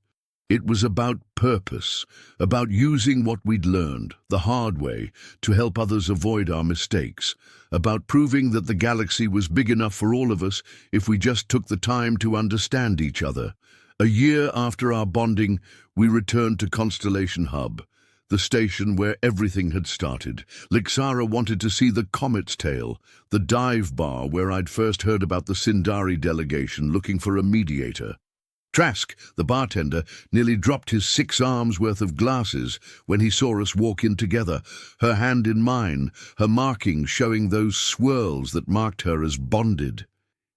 It was about purpose, about using what we'd learned, the hard way, to help others avoid our mistakes, about proving that the galaxy was big enough for all of us if we just took the time to understand each other. A year after our bonding, we returned to Constellation Hub, the station where everything had started. Lixara wanted to see the Comet's Tail, the dive bar where I'd first heard about the Sindari delegation looking for a mediator. Trask, the bartender, nearly dropped his 6 arms worth of glasses when he saw us walk in together, her hand in mine, her markings showing those swirls that marked her as bonded.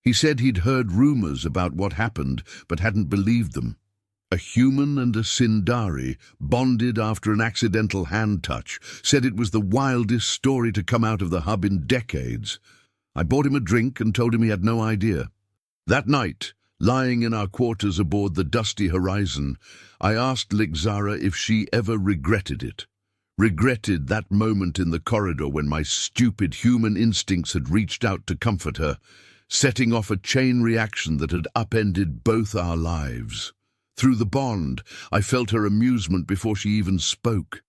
He said he'd heard rumors about what happened, but hadn't believed them. A human and a Sindari, bonded after an accidental hand touch, said it was the wildest story to come out of the hub in decades. I bought him a drink and told him he had no idea. That night, lying in our quarters aboard the dusty Horizon, I asked Lixara if she ever regretted it. Regretted that moment in the corridor when my stupid human instincts had reached out to comfort her, setting off a chain reaction that had upended both our lives. Through the bond, I felt her amusement before she even spoke.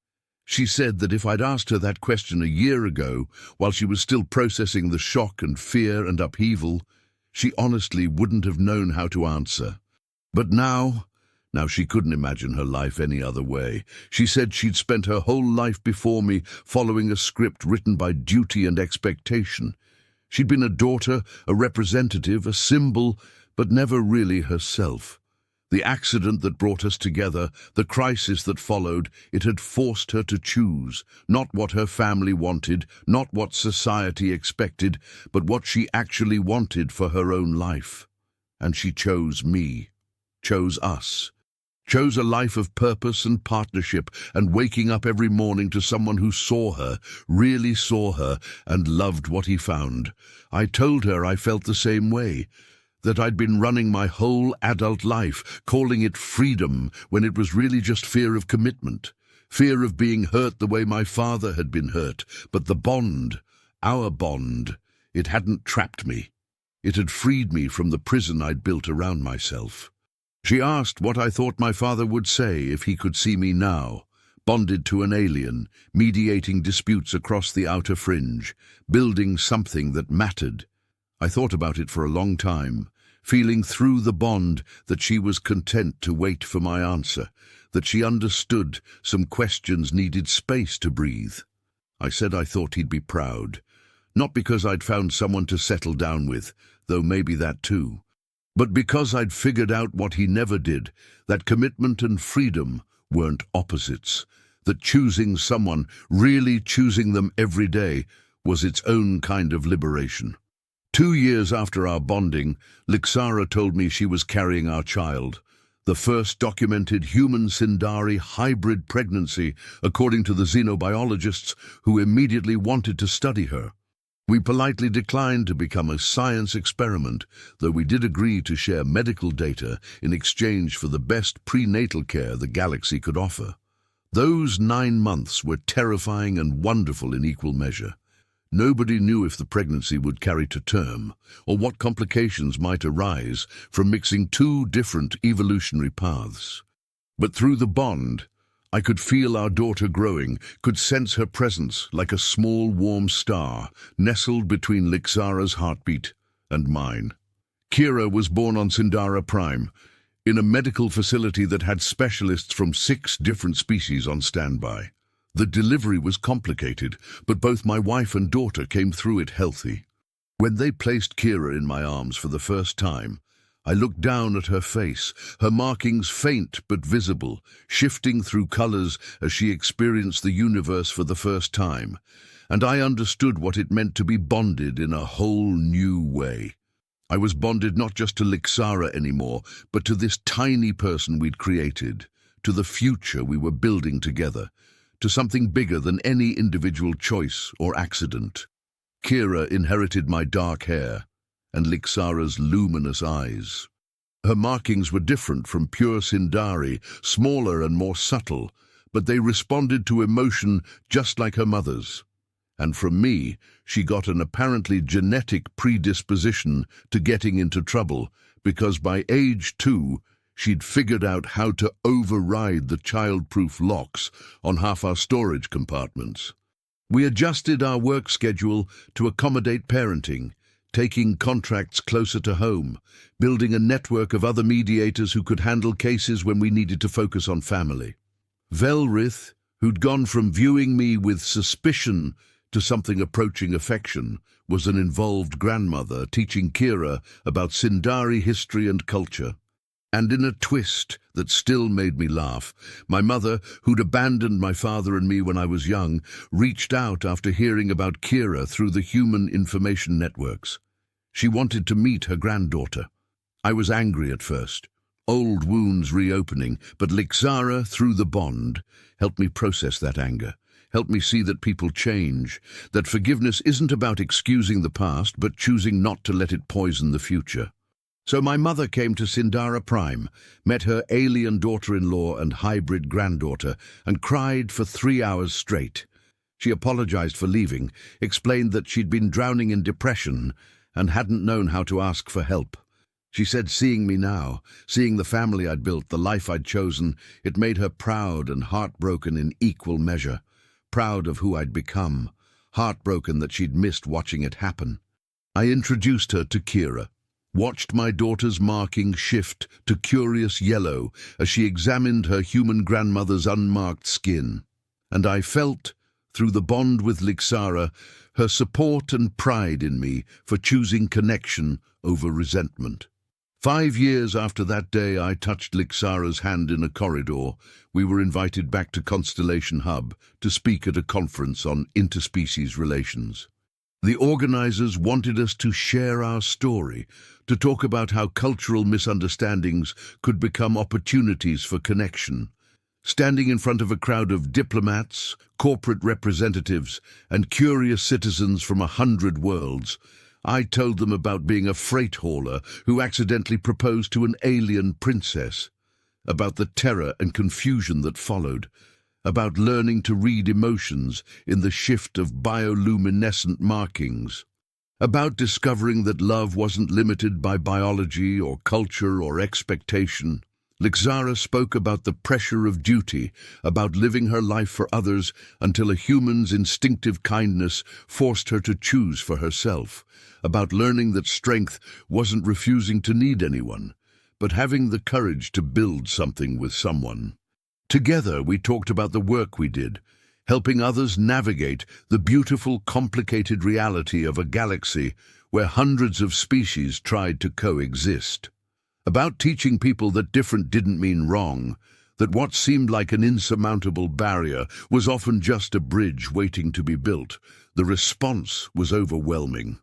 She said that if I'd asked her that question a year ago, while she was still processing the shock and fear and upheaval, she honestly wouldn't have known how to answer. But now she couldn't imagine her life any other way. She said she'd spent her whole life before me following a script written by duty and expectation. She'd been a daughter, a representative, a symbol, but never really herself. The accident that brought us together, the crisis that followed, it had forced her to choose, not what her family wanted, not what society expected, but what she actually wanted for her own life. And she chose me, chose us, chose a life of purpose and partnership and waking up every morning to someone who saw her, really saw her, and loved what he found. I told her I felt the same way, that I'd been running my whole adult life, calling it freedom when it was really just fear of commitment, fear of being hurt the way my father had been hurt. But the bond, our bond, it hadn't trapped me. It had freed me from the prison I'd built around myself. She asked what I thought my father would say if he could see me now. bonded to an alien, mediating disputes across the outer fringe, building something that mattered. I thought about it for a long time, feeling through the bond that she was content to wait for my answer, that she understood some questions needed space to breathe. I said I thought he'd be proud, not because I'd found someone to settle down with, though maybe that too, but because I'd figured out what he never did, that commitment and freedom weren't opposites, that choosing someone, really choosing them every day, was its own kind of liberation. 2 years after our bonding, Lixara told me she was carrying our child, the first documented human Sindari hybrid pregnancy, according to the xenobiologists who immediately wanted to study her. We politely declined to become a science experiment, though we did agree to share medical data in exchange for the best prenatal care the galaxy could offer. Those 9 months were terrifying and wonderful in equal measure. Nobody knew if the pregnancy would carry to term, or what complications might arise from mixing 2 different evolutionary paths. But through the bond, I could feel our daughter growing, could sense her presence like a small warm star nestled between Lixara's heartbeat and mine. Kira was born on Sindara Prime, in a medical facility that had specialists from 6 different species on standby. The delivery was complicated, but both my wife and daughter came through it healthy. When they placed Kira in my arms for the first time, I looked down at her face, her markings faint but visible, shifting through colors as she experienced the universe for the first time, and I understood what it meant to be bonded in a whole new way. I was bonded not just to Lixara anymore, but to this tiny person we'd created, to the future we were building together, to something bigger than any individual choice or accident. Kira inherited my dark hair and Lixara's luminous eyes. Her markings were different from pure Sindari, smaller and more subtle, but they responded to emotion just like her mother's. And from me, she got an apparently genetic predisposition to getting into trouble, because by age 2, she'd figured out how to override the child-proof locks on half our storage compartments. We adjusted our work schedule to accommodate parenting, taking contracts closer to home, building a network of other mediators who could handle cases when we needed to focus on family. Velrith, who'd gone from viewing me with suspicion to something approaching affection, was an involved grandmother teaching Kira about Sindari history and culture. And in a twist that still made me laugh, my mother, who'd abandoned my father and me when I was young, reached out after hearing about Kira through the human information networks. She wanted to meet her granddaughter. I was angry at first, old wounds reopening, but Lixara, through the bond, helped me process that anger, helped me see that people change, that forgiveness isn't about excusing the past, but choosing not to let it poison the future. So my mother came to Sindara Prime, met her alien daughter-in-law and hybrid granddaughter, and cried for 3 hours straight. She apologized for leaving, explained that she'd been drowning in depression and hadn't known how to ask for help. She said seeing me now, seeing the family I'd built, the life I'd chosen, it made her proud and heartbroken in equal measure. Proud of who I'd become, heartbroken that she'd missed watching it happen. I introduced her to Kira, watched my daughter's marking shift to curious yellow as she examined her human grandmother's unmarked skin. And I felt, through the bond with Lixara, her support and pride in me for choosing connection over resentment. 5 years after that day I touched Lixara's hand in a corridor, we were invited back to Constellation Hub to speak at a conference on interspecies relations. The organizers wanted us to share our story, to talk about how cultural misunderstandings could become opportunities for connection. Standing in front of a crowd of diplomats, corporate representatives, and curious citizens from 100 worlds, I told them about being a freight hauler who accidentally proposed to an alien princess, about the terror and confusion that followed, about learning to read emotions in the shift of bioluminescent markings, about discovering that love wasn't limited by biology or culture or expectation. Lixara spoke about the pressure of duty, about living her life for others until a human's instinctive kindness forced her to choose for herself, about learning that strength wasn't refusing to need anyone, but having the courage to build something with someone. Together, we talked about the work we did, helping others navigate the beautiful, complicated reality of a galaxy where hundreds of species tried to coexist. About teaching people that different didn't mean wrong, that what seemed like an insurmountable barrier was often just a bridge waiting to be built. The response was overwhelming.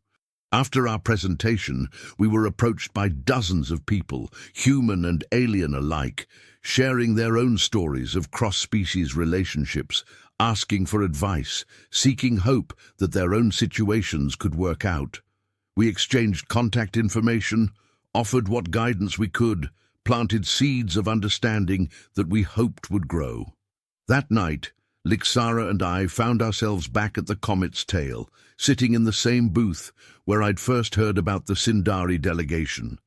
After our presentation, we were approached by dozens of people, human and alien alike, sharing their own stories of cross-species relationships, asking for advice, seeking hope that their own situations could work out. We exchanged contact information, offered what guidance we could, planted seeds of understanding that we hoped would grow. That night, Lixara and I found ourselves back at the Comet's tail, sitting in the same booth where I'd first heard about the Sindari delegation.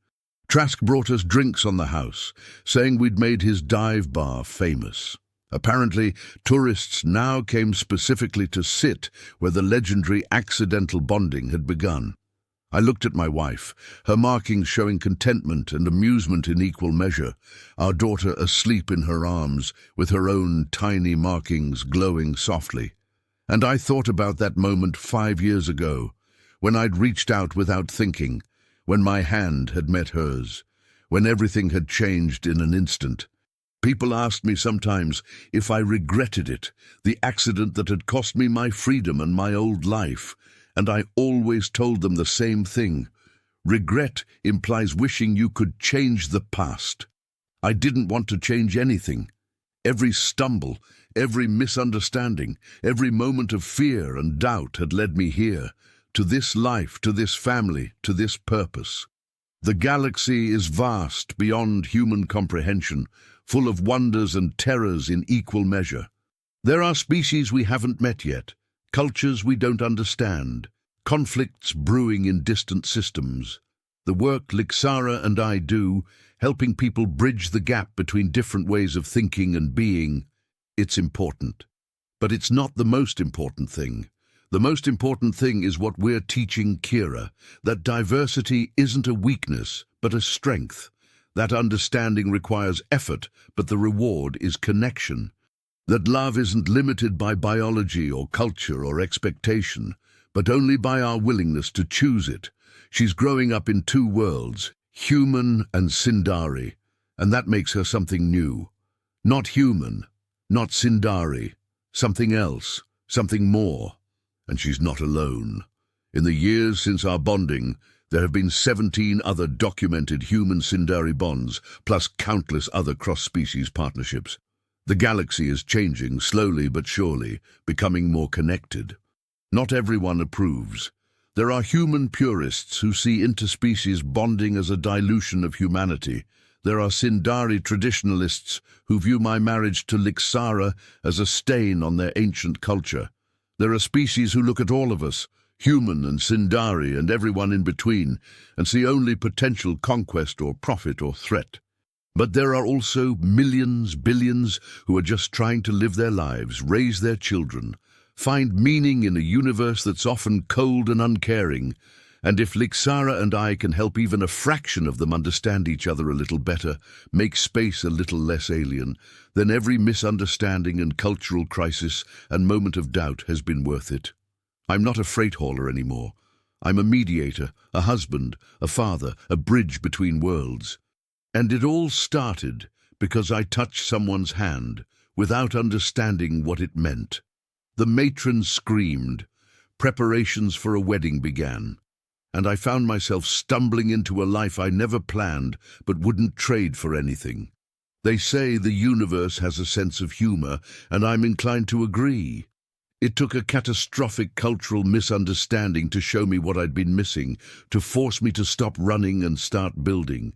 Trask brought us drinks on the house, saying we'd made his dive bar famous. Apparently, tourists now came specifically to sit where the legendary accidental bonding had begun. I looked at my wife, her markings showing contentment and amusement in equal measure, our daughter asleep in her arms, with her own tiny markings glowing softly. And I thought about that moment 5 years ago, when I'd reached out without thinking, when my hand had met hers, when everything had changed in an instant. People asked me sometimes if I regretted it, the accident that had cost me my freedom and my old life, and I always told them the same thing. Regret implies wishing you could change the past. I didn't want to change anything. Every stumble, every misunderstanding, every moment of fear and doubt had led me here, to this life, to this family, to this purpose. The galaxy is vast beyond human comprehension, full of wonders and terrors in equal measure. There are species we haven't met yet, cultures we don't understand, conflicts brewing in distant systems. The work Lixara and I do, helping people bridge the gap between different ways of thinking and being, it's important. But it's not the most important thing. The most important thing is what we're teaching Kira, that diversity isn't a weakness, but a strength. That understanding requires effort, but the reward is connection. That love isn't limited by biology or culture or expectation, but only by our willingness to choose it. She's growing up in 2 worlds, human and Sindari, and that makes her something new. Not human, not Sindari, something else, something more. And she's not alone. In the years since our bonding, there have been 17 other documented human Sindari bonds, plus countless other cross-species partnerships. The galaxy is changing slowly but surely, becoming more connected. Not everyone approves. There are human purists who see interspecies bonding as a dilution of humanity. There are Sindari traditionalists who view my marriage to Lixara as a stain on their ancient culture. There are species who look at all of us, human and Sindari and everyone in between, and see only potential conquest or profit or threat. But there are also millions, billions who are just trying to live their lives, raise their children, find meaning in a universe that's often cold and uncaring. And if Lixara and I can help even a fraction of them understand each other a little better, make space a little less alien, then every misunderstanding and cultural crisis and moment of doubt has been worth it. I'm not a freight hauler anymore. I'm a mediator, a husband, a father, a bridge between worlds. And it all started because I touched someone's hand without understanding what it meant. The matron screamed. Preparations for a wedding began. And I found myself stumbling into a life I never planned but wouldn't trade for anything. They say the universe has a sense of humor, and I'm inclined to agree. It took a catastrophic cultural misunderstanding to show me what I'd been missing, to force me to stop running and start building.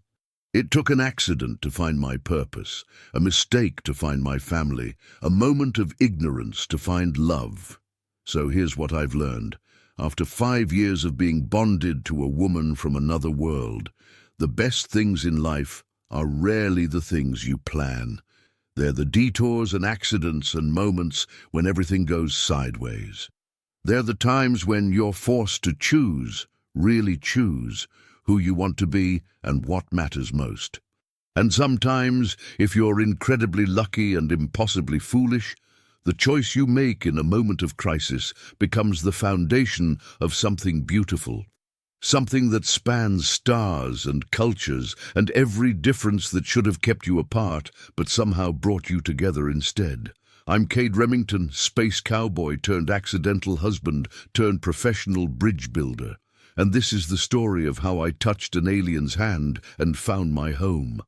It took an accident to find my purpose, a mistake to find my family, a moment of ignorance to find love. So here's what I've learned. After 5 years of being bonded to a woman from another world, the best things in life are rarely the things you plan. They're the detours and accidents and moments when everything goes sideways. They're the times when you're forced to choose, really choose, who you want to be and what matters most. And sometimes, if you're incredibly lucky and impossibly foolish, the choice you make in a moment of crisis becomes the foundation of something beautiful. Something that spans stars and cultures and every difference that should have kept you apart but somehow brought you together instead. I'm Cade Remington, space cowboy turned accidental husband turned professional bridge builder. And this is the story of how I touched an alien's hand and found my home.